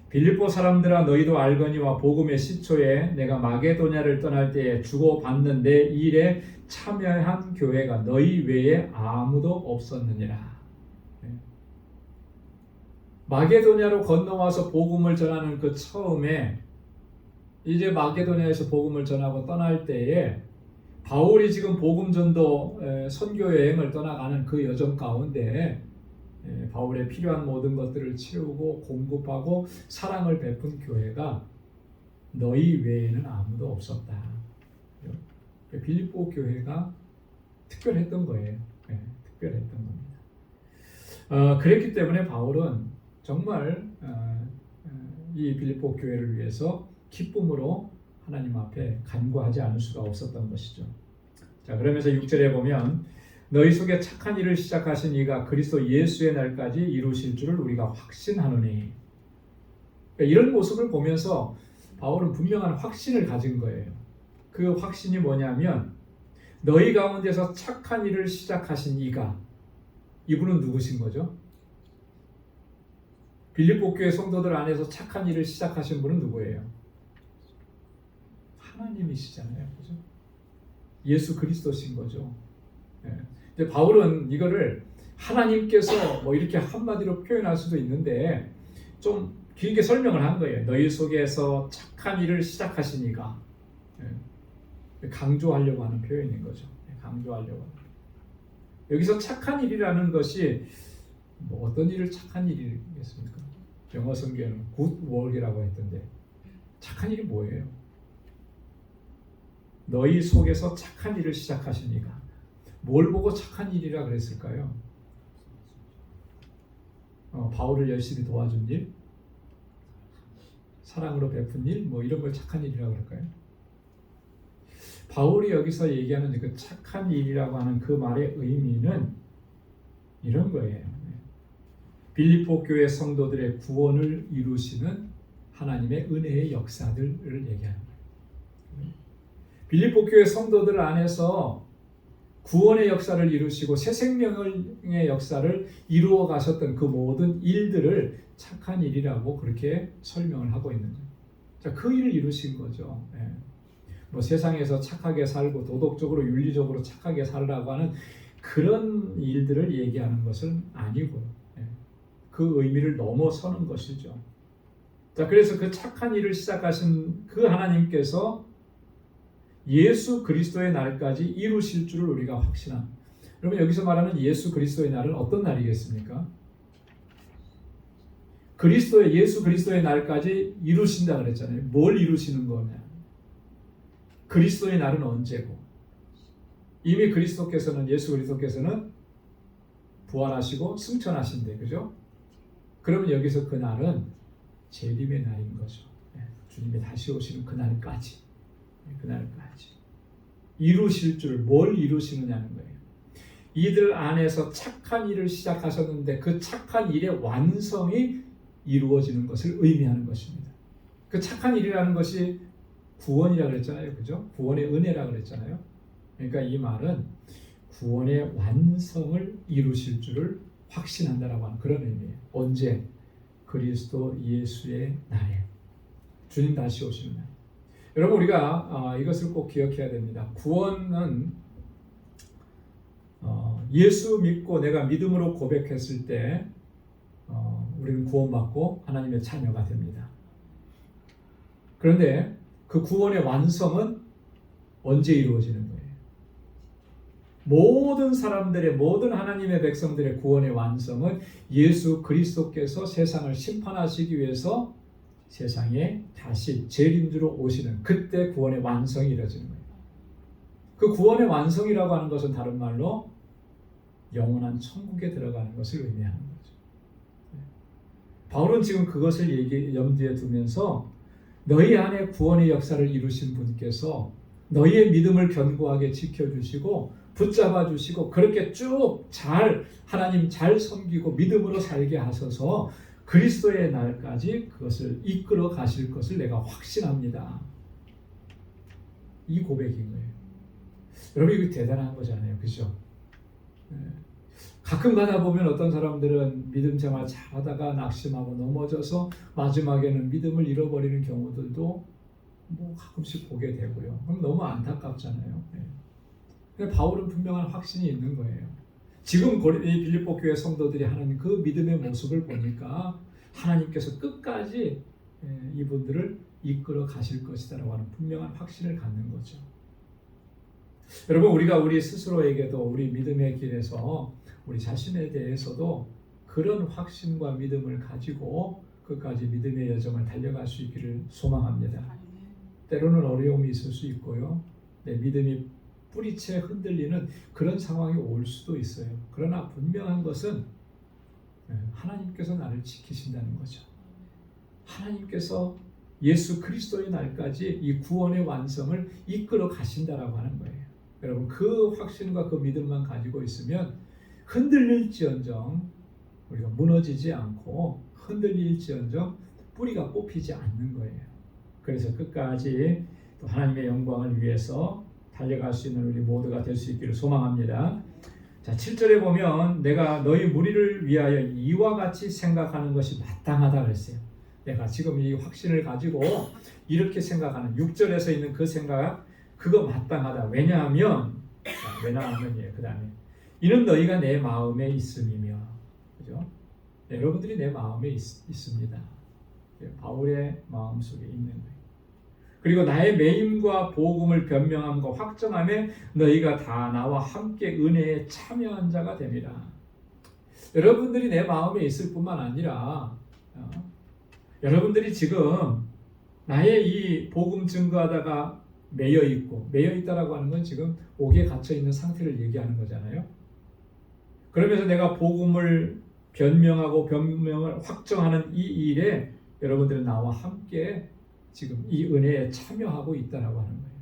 빌립보 사람들아 너희도 알거니와 복음의 시초에 내가 마게도냐를 떠날 때에 주고받는 내 일에 참여한 교회가 너희 외에 아무도 없었느니라. 마게도냐로 건너와서 복음을 전하는 그 처음에 이제 마게도냐에서 복음을 전하고 떠날 때에 바울이 지금 복음 전도 선교 여행을 떠나가는 그 여정 가운데 바울의 필요한 모든 것들을 채우고 공급하고 사랑을 베푼 교회가 너희 외에는 아무도 없었다. 빌립보 교회가 특별했던 거예요. 특별했던 겁니다. 그랬기 때문에 바울은 정말 이 빌립보 교회를 위해서 기쁨으로 하나님 앞에 간구하지 않을 수가 없었던 것이죠. 자, 그러면서 6절에 보면 너희 속에 착한 일을 시작하신 이가 그리스도 예수의 날까지 이루실 줄을 우리가 확신하노니. 그러니까 이런 모습을 보면서 바울은 분명한 확신을 가진 거예요. 그 확신이 뭐냐면 너희 가운데서 착한 일을 시작하신 이가, 이분은 누구신 거죠? 빌립보 교회 성도들 안에서 착한 일을 시작하신 분은 누구예요? 하나님이시잖아요. 그죠? 예수 그리스도신 거죠. 근데 바울은 이거를 하나님께서 이렇게 한마디로 표현할 수도 있는데 좀 길게 설명을 한 거예요. 너희 속에서 착한 일을 시작하신 이가. 강조하려고 하는 표현인 거죠. 강조하려고 하는. 여기서 착한 일이라는 것이 어떤 일을 착한 일이겠습니까? 영어 성경에는 good work이라고 했던데 착한 일이 뭐예요? 너희 속에서 착한 일을 시작하신 이가. 뭘 보고 착한 일이라 그랬을까요? 바울을 열심히 도와준 일? 사랑으로 베푼 일? 이런 걸 착한 일이라고 그럴까요? 바울이 여기서 얘기하는 그 착한 일이라고 하는 그 말의 의미는 이런 거예요. 빌립보 교회 성도들의 구원을 이루시는 하나님의 은혜의 역사들을 얘기하는 거예요. 빌립보 교회 성도들 안에서 구원의 역사를 이루시고 새 생명의 역사를 이루어 가셨던 그 모든 일들을 착한 일이라고 그렇게 설명을 하고 있는 거예요. 자, 그 일을 이루신 거죠. 세상에서 착하게 살고 도덕적으로 윤리적으로 착하게 살라고 하는 그런 일들을 얘기하는 것은 아니고요. 그 의미를 넘어서는 것이죠. 자, 그래서 그 착한 일을 시작하신 그 하나님께서 예수 그리스도의 날까지 이루실 줄을 우리가 확신합니다. 여러분, 여기서 말하는 예수 그리스도의 날은 어떤 날이겠습니까? 예수 그리스도의 날까지 이루신다 그랬잖아요. 뭘 이루시는 거냐? 그리스도의 날은 언제고? 이미 예수 그리스도께서는 부활하시고 승천하신대, 그죠? 그러면 여기서 그 날은 재림의 날인 거죠. 주님이 다시 오시는 그 날까지. 그날까지 이루실 줄, 뭘 이루시느냐는 거예요. 이들 안에서 착한 일을 시작하셨는데 그 착한 일의 완성이 이루어지는 것을 의미하는 것입니다. 그 착한 일이라는 것이 구원이라고 그랬잖아요. 그죠? 구원의 은혜라고 그랬잖아요. 그러니까 이 말은 구원의 완성을 이루실 줄을 확신한다라고 하는 그런 의미예요. 언제? 그리스도 예수의 날에. 주님 다시 오시는 날. 여러분 우리가 이것을 꼭 기억해야 됩니다. 구원은 예수 믿고 내가 믿음으로 고백했을 때 우리는 구원받고 하나님의 자녀가 됩니다. 그런데 그 구원의 완성은 언제 이루어지는 거예요? 모든 사람들의 모든 하나님의 백성들의 구원의 완성은 예수 그리스도께서 세상을 심판하시기 위해서 세상에 다시 재림주로 오시는 그때 구원의 완성이 이루어지는 거예요. 그 구원의 완성이라고 하는 것은 다른 말로 영원한 천국에 들어가는 것을 의미하는 거죠. 바울은 지금 그것을 염두에 두면서 너희 안에 구원의 역사를 이루신 분께서 너희의 믿음을 견고하게 지켜주시고 붙잡아 주시고 그렇게 쭉 하나님 잘 섬기고 믿음으로 살게 하셔서 그리스도의 날까지 그것을 이끌어 가실 것을 내가 확신합니다. 이 고백인 거예요. 여러분 이거 대단한 거잖아요. 그죠? 가끔 가다 보면 어떤 사람들은 믿음 생활 잘하다가 낙심하고 넘어져서 마지막에는 믿음을 잃어버리는 경우들도 가끔씩 보게 되고요. 그럼 너무 안타깝잖아요. 근데 바울은 분명한 확신이 있는 거예요. 지금 이 빌립보 교회 성도들이 하는 그 믿음의 모습을 보니까 하나님께서 끝까지 이분들을 이끌어 가실 것이다라고 하는 분명한 확신을 갖는 거죠. 여러분 우리가 우리 스스로에게도 우리 믿음의 길에서 우리 자신에 대해서도 그런 확신과 믿음을 가지고 끝까지 믿음의 여정을 달려갈 수 있기를 소망합니다. 때로는 어려움이 있을 수 있고요. 내 믿음이 뿌리채 흔들리는 그런 상황이 올 수도 있어요. 그러나 분명한 것은 하나님께서 나를 지키신다는 거죠. 하나님께서 예수 그리스도의 날까지 이 구원의 완성을 이끌어 가신다라고 하는 거예요. 여러분 그 확신과 그 믿음만 가지고 있으면 흔들릴지언정 우리가 무너지지 않고 흔들릴지언정 뿌리가 뽑히지 않는 거예요. 그래서 끝까지 또 하나님의 영광을 위해서 달려갈 수 있는 우리 모두가 될 수 있기를 소망합니다. 자, 7절에 보면 내가 너희 무리를 위하여 이와 같이 생각하는 것이 마땅하다 그랬어요. 내가 지금 이 확신을 가지고 이렇게 생각하는 6절에서 있는 그 생각 그거 마땅하다. 왜냐하면 그 다음에 이는 너희가 내 마음에 있음이며 그죠? 여러분들이 내 마음에 있습니다. 바울의 마음속에 있는 거예요. 그리고 나의 매임과 복음을 변명함과 확정함에 너희가 다 나와 함께 은혜에 참여한 자가 됩니다. 여러분들이 내 마음에 있을 뿐만 아니라 여러분들이 지금 나의 이 복음 증거하다가 매여 있다라고 하는 건 지금 옥에 갇혀 있는 상태를 얘기하는 거잖아요. 그러면서 내가 복음을 변명을 확정하는 이 일에 여러분들은 나와 함께 지금 이 은혜에 참여하고 있다라고 하는 거예요.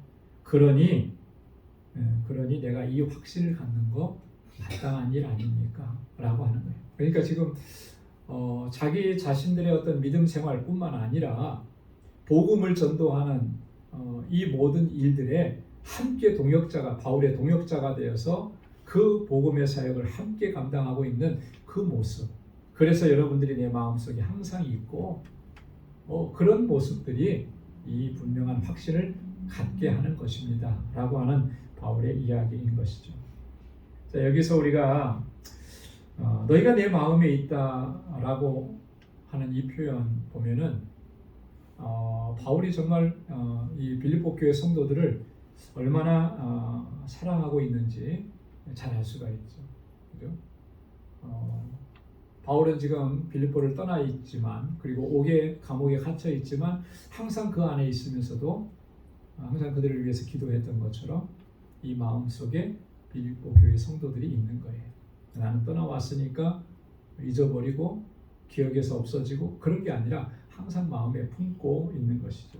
그러니 내가 이 확신을 갖는 거 마땅한 일 아닙니까? 라고 하는 거예요. 그러니까 지금 자기 자신들의 어떤 믿음 생활뿐만 아니라 복음을 전도하는 이 모든 일들에 함께 바울의 동역자가 되어서 그 복음의 사역을 함께 감당하고 있는 그 모습. 그래서 여러분들이 내 마음속에 항상 있고 그런 모습들이 이 분명한 확신을 갖게 하는 것입니다. 라고 하는 바울의 이야기인 것이죠. 자, 여기서 우리가 너희가 내 마음에 있다라고 하는 이 표현 보면은 바울이 정말 이 빌립보 교회 성도들을 얼마나 사랑하고 있는지 잘 알 수가 있죠. 그죠? 바울은 지금 빌립보를 떠나 있지만 그리고 감옥에 갇혀 있지만 항상 그 안에 있으면서도 항상 그들을 위해서 기도했던 것처럼 이 마음속에 빌립보 교회 성도들이 있는 거예요. 나는 떠나왔으니까 잊어버리고 기억에서 없어지고 그런 게 아니라 항상 마음에 품고 있는 것이죠.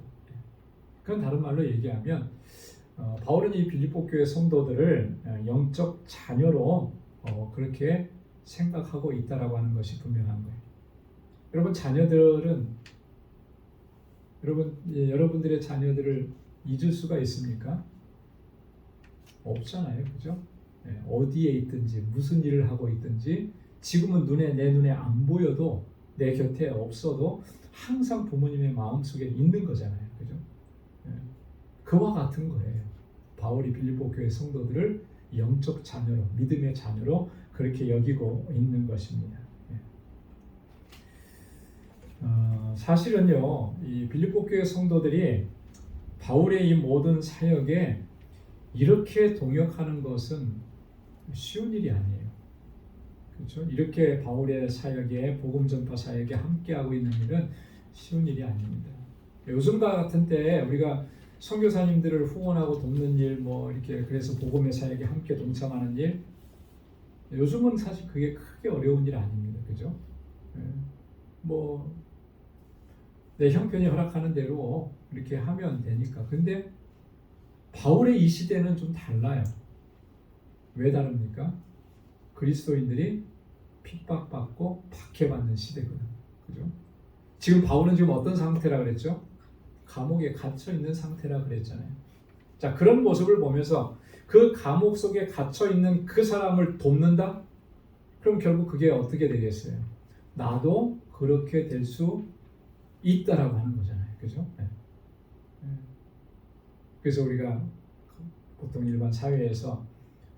그건 다른 말로 얘기하면 바울은 이 빌립보 교회 성도들을 영적 자녀로 그렇게 생각하고 있다라고 하는 것이 분명한 거예요. 여러분들의 자녀들을 잊을 수가 있습니까? 없잖아요, 그죠? 어디에 있든지 무슨 일을 하고 있든지 지금은 내 눈에 안 보여도 내 곁에 없어도 항상 부모님의 마음속에 있는 거잖아요. 그죠? 그와 같은 거예요. 바울이 빌립보 교회 성도들을 영적 자녀로, 믿음의 자녀로 그렇게 여기고 있는 것입니다. 사실은요, 이 빌립보 교회 성도들이 바울의 이 모든 사역에 이렇게 동역하는 것은 쉬운 일이 아니에요. 그렇죠? 이렇게 바울의 사역에, 복음 전파 사역에 함께하고 있는 일은 쉬운 일이 아닙니다. 요즘과 같은 때 우리가 선교사님들을 후원하고 돕는 일, 뭐 이렇게 그래서 복음의 사역에 함께 동참하는 일, 요즘은 사실 그게 크게 어려운 일 아닙니다. 그죠? 뭐 내 형편이 허락하는 대로 이렇게 하면 되니까. 근데 바울의 이 시대는 좀 달라요. 왜 다릅니까? 그리스도인들이 핍박받고 박해받는 시대거든요. 그죠? 지금 바울은 지금 어떤 상태라 그랬죠? 감옥에 갇혀 있는 상태라 그랬잖아요. 자, 그런 모습을 보면서 그 감옥 속에 갇혀 있는 그 사람을 돕는다? 그럼 결국 그게 어떻게 되겠어요? 나도 그렇게 될 수 있다라고 하는 거잖아요. 그죠? 그래서 우리가 보통 일반 사회에서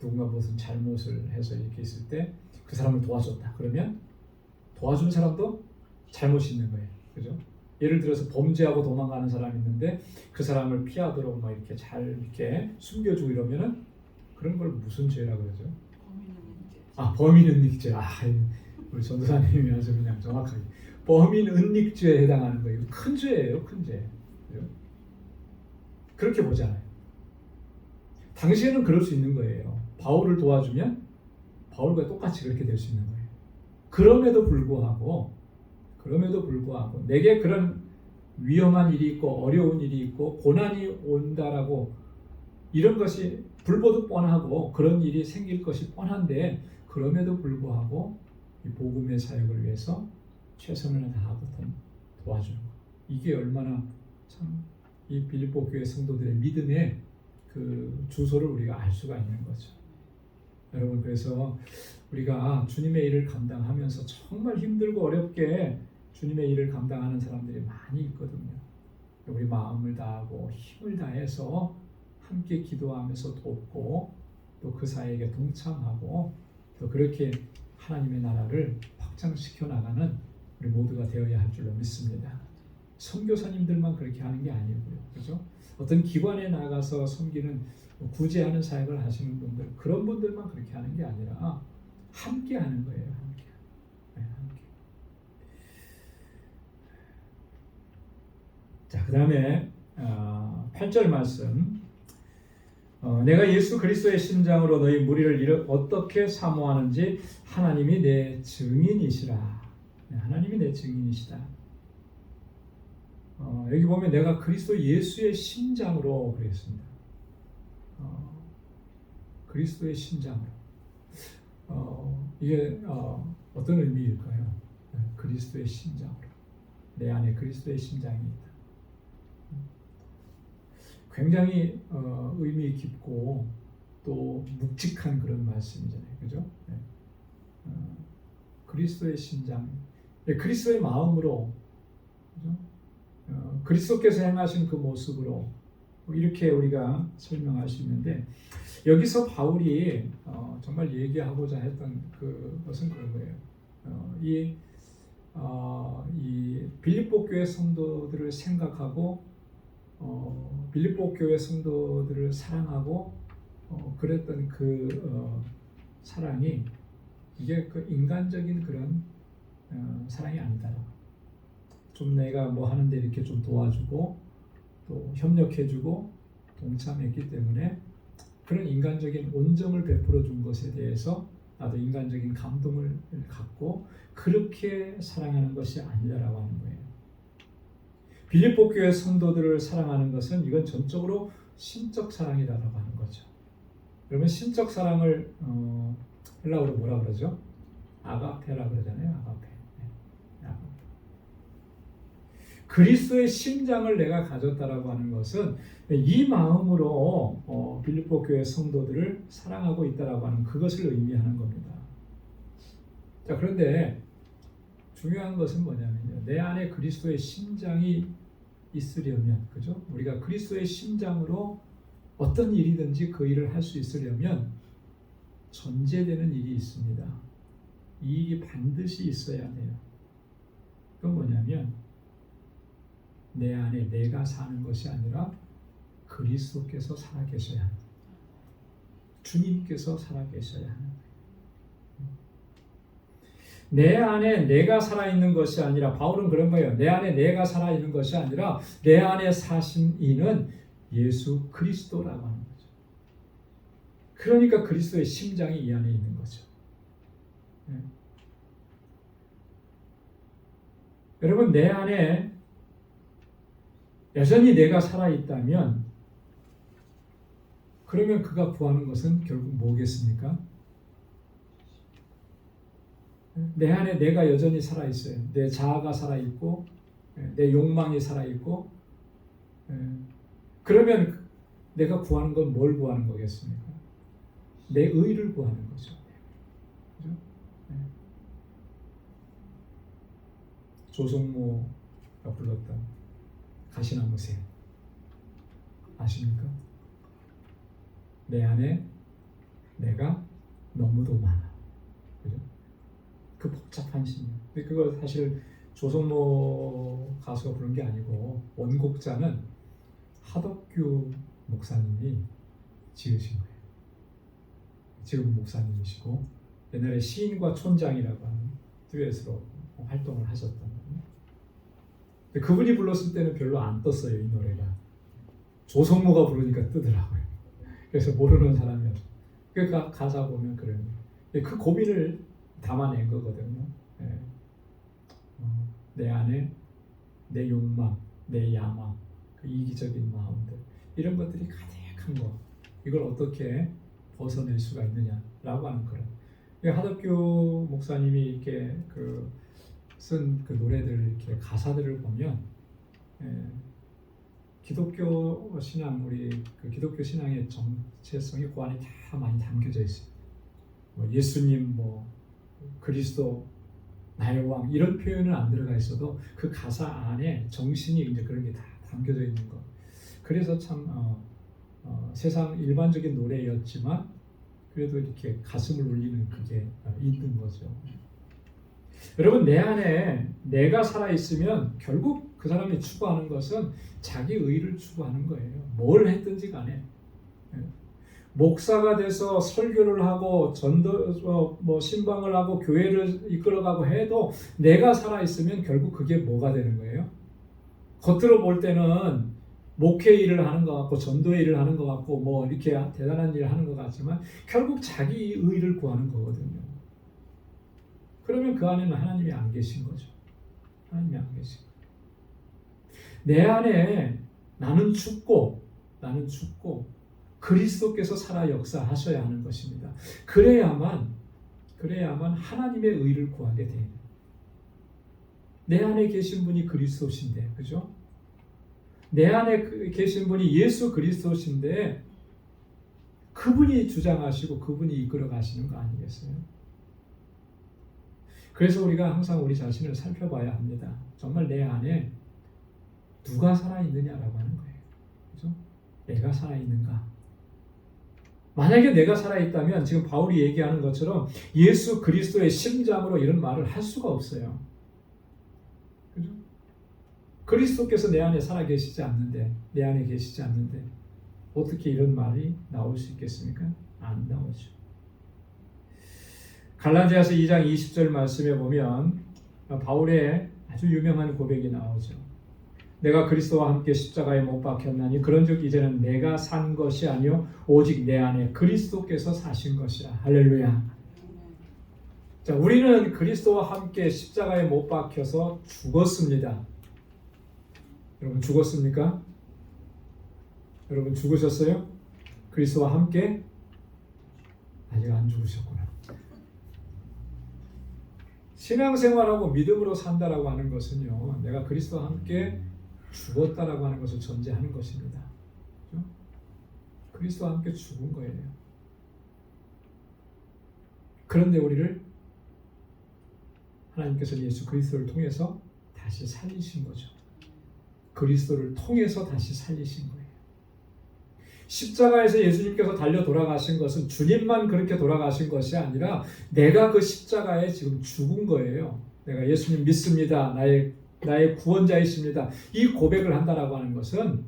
누군가 무슨 잘못을 해서 이렇게 있을 때 그 사람을 도와줬다. 그러면 도와준 사람도 잘못이 있는 거예요. 그죠? 예를 들어서 범죄하고 도망가는 사람이 있는데 그 사람을 피하도록 막 이렇게 잘 이렇게 숨겨주고 이러면은 그런 걸 무슨 죄라고 그러죠? 범인 은닉죄. 우리 전도사님이 아주 그냥 정확하게 범인 은닉죄에 해당하는 거예요. 큰 죄예요, 큰 죄. 그죠? 그렇게 보잖아요. 당시에는 그럴 수 있는 거예요. 바울을 도와주면 바울과 똑같이 그렇게 될 수 있는 거예요. 그럼에도 불구하고 내게 그런 위험한 일이 있고 어려운 일이 있고 고난이 온다라고 이런 것이 불보듯 뻔하고 그런 일이 생길 것이 뻔한데 그럼에도 불구하고 이 복음의 사역을 위해서 최선을 다하고 도와주는 것. 이게 얼마나 참 이 빌립보 교회 성도들의 믿음의 그 주소를 우리가 알 수가 있는 거죠. 여러분, 그래서 우리가 주님의 일을 감당하면서 정말 힘들고 어렵게 주님의 일을 감당하는 사람들이 많이 있거든요. 우리 마음을 다하고 힘을 다해서 함께 기도하면서 돕고 또 그 사역에 동참하고 또 그렇게 하나님의 나라를 확장시켜 나가는 우리 모두가 되어야 할 줄로 믿습니다. 선교사님들만 그렇게 하는 게 아니고요. 그렇죠? 어떤 기관에 나가서 섬기는 구제하는 사역을 하시는 분들, 그런 분들만 그렇게 하는 게 아니라 함께 하는 거예요. 함께. 함께. 자, 그 다음에 8절 말씀. 내가 예수 그리스도의 심장으로 너희 무리를 어떻게 사모하는지 하나님이 내 증인이시라. 하나님이 내 증인이시다. 여기 보면 내가 그리스도 예수의 심장으로 그랬습니다. 그리스도의 심장으로. 이게 어떤 의미일까요? 그리스도의 심장으로. 내 안에 그리스도의 심장이 있다. 굉장히 의미 깊고 또 묵직한 그런 말씀이잖아요. 그죠? 그리스도의 심장. 그리스도의 마음으로. 그죠? 그리스도께서 행하신 그 모습으로 이렇게 우리가 설명할 수 있는데 여기서 바울이 정말 얘기하고자 했던 그것은 그런 거예요. 이 빌립보 교회 성도들을 생각하고 빌립보 교회 성도들을 사랑하고 그랬던 그 사랑이 이게 그 인간적인 그런 사랑이 아니다라고. 좀 내가 뭐 하는데 이렇게 좀 도와주고 또 협력해주고 동참했기 때문에 그런 인간적인 온정을 베풀어 준 것에 대해서 나도 인간적인 감동을 갖고 그렇게 사랑하는 것이 아니다라고 하는 거예요. 빌립보 교회 성도들을 사랑하는 것은 이건 전적으로 신적 사랑이다라고 하는 거죠. 여러분, 신적 사랑을 헬라어로 뭐라 그러죠? 아가페라 그러잖아요. 아가페. 그리스도의 심장을 내가 가졌다라고 하는 것은 이 마음으로 빌립보 교회 성도들을 사랑하고 있다라고 하는 그것을 의미하는 겁니다. 자, 그런데 중요한 것은 뭐냐면요. 내 안에 그리스도의 심장이 있으려면, 그죠? 우리가 그리스도의 심장으로 어떤 일이든지 그 일을 할 수 있으려면 전제되는 일이 있습니다. 이 일이 반드시 있어야 돼요. 그건 뭐냐면 내 안에 내가 사는 것이 아니라 그리스도께서 살아계셔야 합니다. 주님께서 살아계셔야 합니다. 내 안에 내가 살아있는 것이 아니라, 바울은 그런 거예요. 내 안에 내가 살아있는 것이 아니라 내 안에 사신 이는 예수 그리스도라고 하는 거죠. 그러니까 그리스도의 심장이 이 안에 있는 거죠. 네. 여러분, 내 안에 여전히 내가 살아있다면 그러면 그가 구하는 것은 결국 뭐겠습니까? 내 안에 내가 여전히 살아있어요. 내 자아가 살아있고 내 욕망이 살아있고, 그러면 내가 구하는 건 뭘 구하는 거겠습니까? 내 의를 구하는 거죠. 그죠? 조성모가 불렀던 가시나무 새 아십니까? 내 안에 내가 너무도 많아. 그죠? 그 복잡한 신념. 근데 그거 사실 조성모 가수가 부른 게 아니고 원곡자는 하덕규 목사님이 지으신 거예요. 지금 목사님이시고 옛날에 시인과 촌장이라고 하는 듀엣으로 활동을 하셨던 거예요. 근데 그분이 불렀을 때는 별로 안 떴어요, 이 노래가. 조성모가 부르니까 뜨더라고요. 그래서 모르는 사람이었어요. 그러니까 가사 보면 그래요. 그 고민을 담아낸 거거든요. 내 안에 내 욕망, 내 야망, 그 이기적인 마음들, 이런 것들이 가득한 거, 이걸 어떻게 벗어낼 수가 있느냐라고 하는 그런. 하덕규 목사님이 이렇게 쓴 그 노래들, 이렇게 가사들을 보면 기독교 신앙, 우리 그 기독교 신앙의 정체성이 그 안에 다 많이 담겨져 있어요. 뭐 예수님, 뭐 그리스도, 나의 왕, 이런 표현은 안 들어가 있어도 그 가사 안에 정신이 이제 그런 게 다 담겨져 있는 거. 그래서 참 세상 일반적인 노래였지만 그래도 이렇게 가슴을 울리는 그게 있는 거죠. 여러분, 내 안에 내가 살아 있으면 결국 그 사람이 추구하는 것은 자기 의를 추구하는 거예요. 뭘 했든지 간에. 목사가 돼서 설교를 하고 전도, 신방을 하고 교회를 이끌어가고 해도 내가 살아 있으면 결국 그게 뭐가 되는 거예요? 겉으로 볼 때는 목회 일을 하는 것 같고 전도의 일을 하는 것 같고 뭐 이렇게 대단한 일을 하는 것 같지만 결국 자기 의를 구하는 거거든요. 그러면 그 안에는 하나님이 안 계신 거죠. 하나님이 안 계신 거예요. 내 안에 나는 죽고 그리스도께서 살아 역사하셔야 하는 것입니다. 그래야만 하나님의 의를 구하게 돼요. 내 안에 계신 분이 그리스도신데, 그죠? 내 안에 계신 분이 예수 그리스도신데 그분이 주장하시고 그분이 이끌어 가시는 거 아니겠어요? 그래서 우리가 항상 우리 자신을 살펴봐야 합니다. 정말 내 안에 누가 살아있느냐라고 하는 거예요. 그죠? 내가 살아있는가? 만약에 내가 살아있다면 지금 바울이 얘기하는 것처럼 예수 그리스도의 심장으로 이런 말을 할 수가 없어요. 그죠? 그리스도께서 내 안에 살아계시지 않는데, 내 안에 계시지 않는데 어떻게 이런 말이 나올 수 있겠습니까? 안 나오죠. 갈라디아서 2장 20절 말씀에 보면 바울의 아주 유명한 고백이 나오죠. 내가 그리스도와 함께 십자가에 못 박혔나니 그런즉 이제는 내가 산 것이 아니요 오직 내 안에 그리스도께서 사신 것이라. 할렐루야. 자, 우리는 그리스도와 함께 십자가에 못 박혀서 죽었습니다. 여러분 죽었습니까? 여러분 죽으셨어요? 그리스도와 함께? 아직 안 죽으셨구나. 신앙생활하고 믿음으로 산다라고 하는 것은요, 내가 그리스도와 함께 죽었다라고 하는 것을 전제하는 것입니다. 그렇죠? 그리스도와 함께 죽은 거예요. 그런데 우리를 하나님께서 예수 그리스도를 통해서 다시 살리신 거죠. 그리스도를 통해서 다시 살리신 거예요. 십자가에서 예수님께서 달려 돌아가신 것은 주님만 그렇게 돌아가신 것이 아니라 내가 그 십자가에 지금 죽은 거예요. 내가 예수님 믿습니다. 나의 구원자이십니다. 이 고백을 한다라고 하는 것은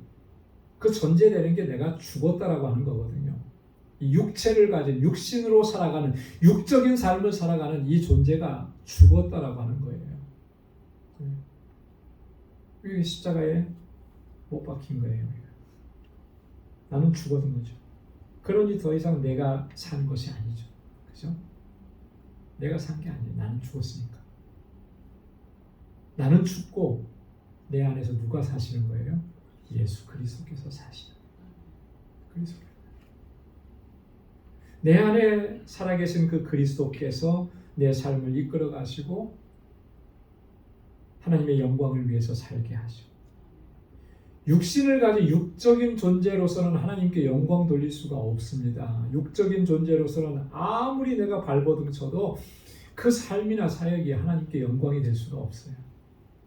그 전제되는 게 내가 죽었다라고 하는 거거든요. 이 육체를 가진 육신으로 살아가는 육적인 삶을 살아가는 이 존재가 죽었다라고 하는 거예요. 이게 십자가에 못 박힌 거예요. 나는 죽어든 거죠. 그러니 더 이상 내가 산 것이 아니죠. 그죠? 내가 산 게 아니에요. 나는 죽었으니까. 나는 죽고 내 안에서 누가 사시는 거예요? 예수 그리스도께서 사시는 거예요. 내 안에 살아계신 그 그리스도께서 내 삶을 이끌어 가시고 하나님의 영광을 위해서 살게 하시고, 육신을 가진 육적인 존재로서는 하나님께 영광 돌릴 수가 없습니다. 육적인 존재로서는 아무리 내가 발버둥 쳐도 그 삶이나 사역이 하나님께 영광이 될 수가 없어요.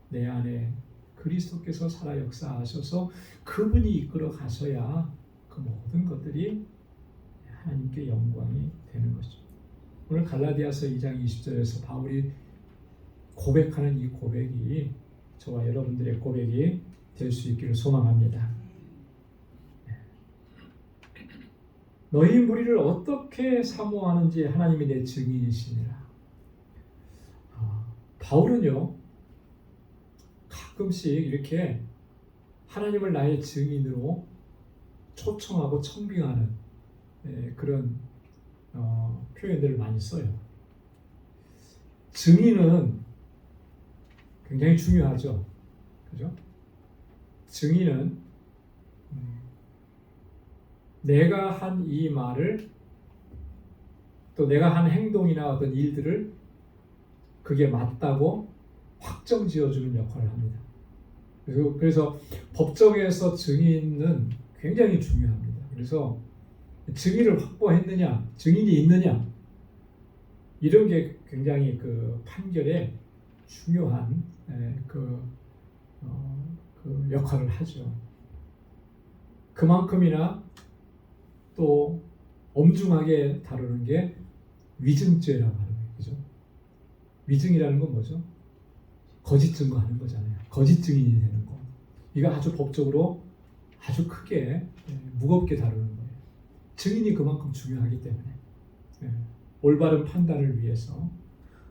내 안에 그리스도께서 살아 역사하셔서 그분이 이끌어 가셔야 그 모든 것들이 하나님께 영광이 되는 거죠. 오늘 갈라디아서 2장 20절에서 바울이 고백하는 이 고백이 저와 여러분들의 고백이 될 수 있기를 소망합니다. 너희 무리를 어떻게 사모하는지 하나님이 내 증인이시니라. 바울은요, 가끔씩 이렇게 하나님을 나의 증인으로 초청하고 청빙하는 그런 표현들을 많이 써요. 증인은 굉장히 중요하죠. 그죠? 증인은 내가 한 이 말을, 또 내가 한 행동이나 어떤 일들을 그게 맞다고 확정 지어주는 역할을 합니다. 그래서 법정에서 증인은 굉장히 중요합니다. 그래서 증인을 확보했느냐, 증인이 있느냐, 이런 게 굉장히 그 판결에 중요한 그 역할을 하죠. 그만큼이나 또 엄중하게 다루는 게 위증죄라고 하는 거예요. 그죠? 위증이라는 건 뭐죠? 거짓 증거하는 거잖아요. 거짓 증인이 되는 거. 이거 아주 법적으로 아주 크게 무겁게 다루는 거예요. 증인이 그만큼 중요하기 때문에 올바른 판단을 위해서.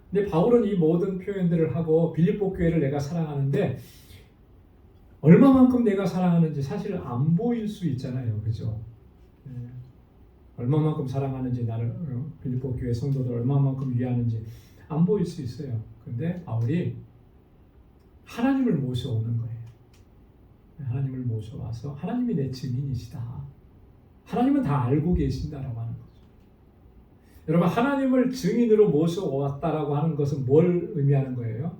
근데 바울은 이 모든 표현들을 하고 빌립보 교회를 내가 사랑하는데 얼마만큼 내가 사랑하는지 사실 안 보일 수 있잖아요. 그죠? 얼마만큼 사랑하는지, 나를 빌립보 교회 성도들 얼마만큼 위하는지 안 보일 수 있어요. 근데 바울이 하나님을 모셔오는 거예요. 하나님을 모셔와서 하나님이 내 증인이시다. 하나님은 다 알고 계신다라고 하는 거죠. 여러분, 하나님을 증인으로 모셔왔다라고 하는 것은 뭘 의미하는 거예요?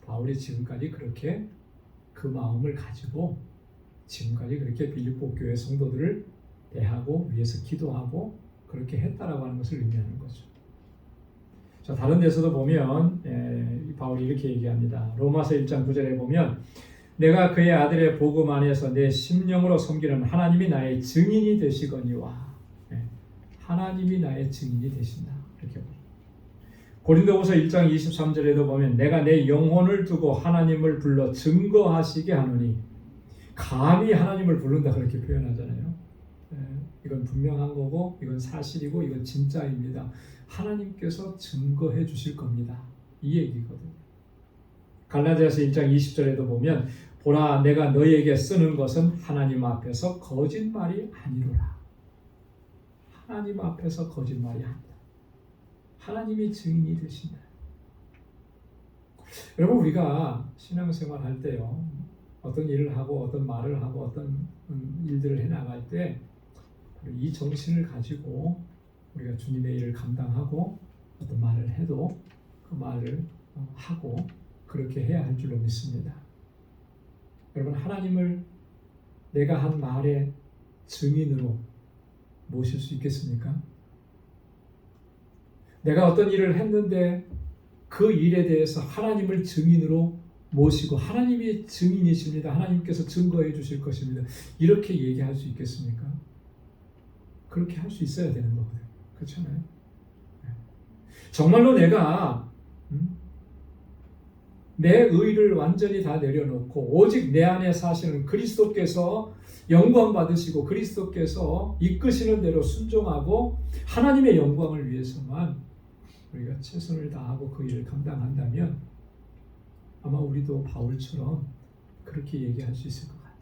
바울이 지금까지 그렇게 그 마음을 가지고 지금까지 그렇게 빌립보 교회 성도들을 대하고 위해서 기도하고 그렇게 했다라고 하는 것을 의미하는 거죠. 자, 다른 데서도 보면 바울이 이렇게 얘기합니다. 로마서 1장 9절에 보면 내가 그의 아들의 복음 안에서 내 심령으로 섬기는 하나님이 나의 증인이 되시거니와. 하나님이 나의 증인이 되신다. 이렇게 보죠. 고린도후서 1장 23절에도 보면 내가 내 영혼을 두고 하나님을 불러 증거하시게 하노니. 감히 하나님을 부른다 그렇게 표현하잖아요. 이건 분명한 거고 이건 사실이고 이건 진짜입니다. 하나님께서 증거해 주실 겁니다. 이 얘기거든요. 갈라디아서 1장 20절에도 보면 보라 내가 너희에게 쓰는 것은 하나님 앞에서 거짓말이 아니로라. 하나님 앞에서 거짓말이 아니다. 하나님이 증인이 되신다. 여러분, 우리가 신앙생활 할 때요, 어떤 일을 하고 어떤 말을 하고 어떤 일들을 해나갈 때 이 정신을 가지고 우리가 주님의 일을 감당하고 어떤 말을 해도 그 말을 하고 그렇게 해야 할 줄로 믿습니다. 여러분, 하나님을 내가 한 말의 증인으로 모실 수 있겠습니까? 내가 어떤 일을 했는데 그 일에 대해서 하나님을 증인으로 모시고 하나님이 증인이십니다. 하나님께서 증거해 주실 것입니다. 이렇게 얘기할 수 있겠습니까? 그렇게 할 수 있어야 되는 거거든요. 그렇잖아요. 정말로 내가 내 의를 완전히 다 내려놓고 오직 내 안에 사시는 그리스도께서 영광 받으시고 그리스도께서 이끄시는 대로 순종하고 하나님의 영광을 위해서만 우리가 최선을 다하고 그 일을 감당한다면 아마 우리도 바울처럼 그렇게 얘기할 수 있을 것 같아요.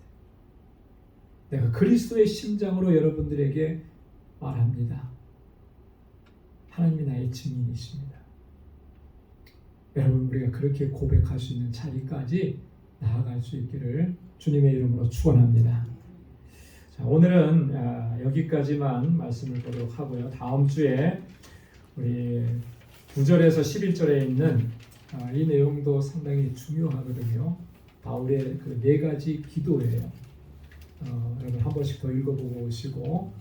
내가 그리스도의 심장으로 여러분들에게 말합니다. 하나님이 나의 증인이십니다. 여러분, 우리가 그렇게 고백할 수 있는 자리까지 나아갈 수 있기를 주님의 이름으로 축원합니다. 자, 오늘은 여기까지만 말씀을 보도록 하고요. 다음 주에 우리 9절에서 11절에 있는 이 내용도 상당히 중요하거든요. 바울의 그 4가지 기도예요. 여러분 한 번씩 더 읽어보고 오시고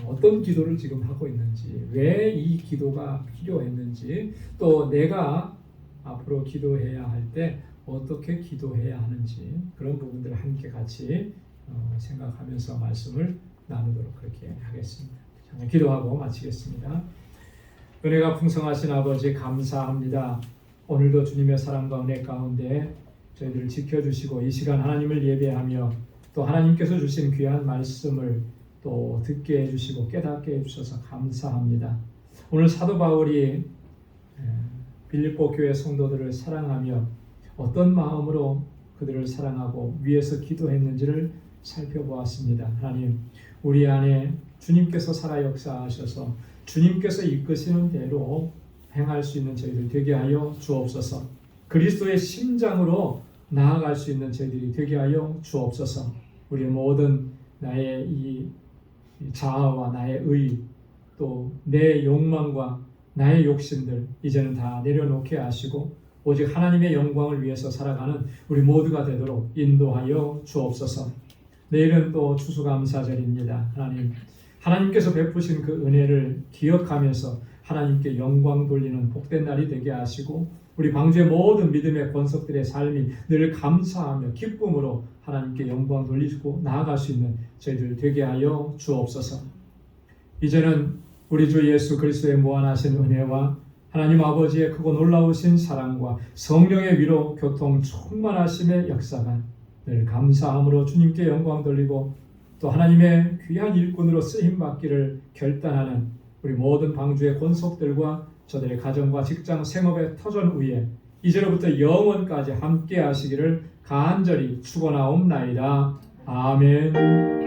어떤 기도를 지금 하고 있는지, 왜 이 기도가 필요했는지, 또 내가 앞으로 기도해야 할 때 어떻게 기도해야 하는지 그런 부분들을 함께 같이 생각하면서 말씀을 나누도록 그렇게 하겠습니다. 기도하고 마치겠습니다. 은혜가 풍성하신 아버지 감사합니다. 오늘도 주님의 사랑과 은혜 가운데 저희들을 지켜주시고 이 시간 하나님을 예배하며 또 하나님께서 주신 귀한 말씀을 또 듣게 해주시고 깨닫게 해주셔서 감사합니다. 오늘 사도 바울이 빌립보 교회 성도들을 사랑하며 어떤 마음으로 그들을 사랑하고 위해서 기도했는지를 살펴보았습니다. 하나님, 우리 안에 주님께서 살아 역사하셔서 주님께서 이끄시는 대로 행할 수 있는 저희들 되게 하여 주옵소서. 그리스도의 심장으로 나아갈 수 있는 저희들이 되게 하여 주옵소서. 우리 모든 나의 이 자아와 나의 의, 또 내 욕망과 나의 욕심들 이제는 다 내려놓게 하시고 오직 하나님의 영광을 위해서 살아가는 우리 모두가 되도록 인도하여 주옵소서. 내일은 또 추수감사절입니다. 하나님께서 베푸신 그 은혜를 기억하면서 하나님께 영광 돌리는 복된 날이 되게 하시고 우리 방주의 모든 믿음의 권속들의 삶이 늘 감사하며 기쁨으로 하나님께 영광 돌리고 나아갈 수 있는 저희들 되게 하여 주옵소서. 이제는 우리 주 예수 그리스도의 무한하신 은혜와 하나님 아버지의 크고 놀라우신 사랑과 성령의 위로 교통 충만하심의 역사가 늘 감사함으로 주님께 영광 돌리고 또 하나님의 귀한 일꾼으로 쓰임받기를 결단하는 우리 모든 방주의 권속들과 저들의 가정과 직장 생업의 터전 위에 이제로부터 영원까지 함께 하시기를 간절히 축원하옵나이다. 아멘.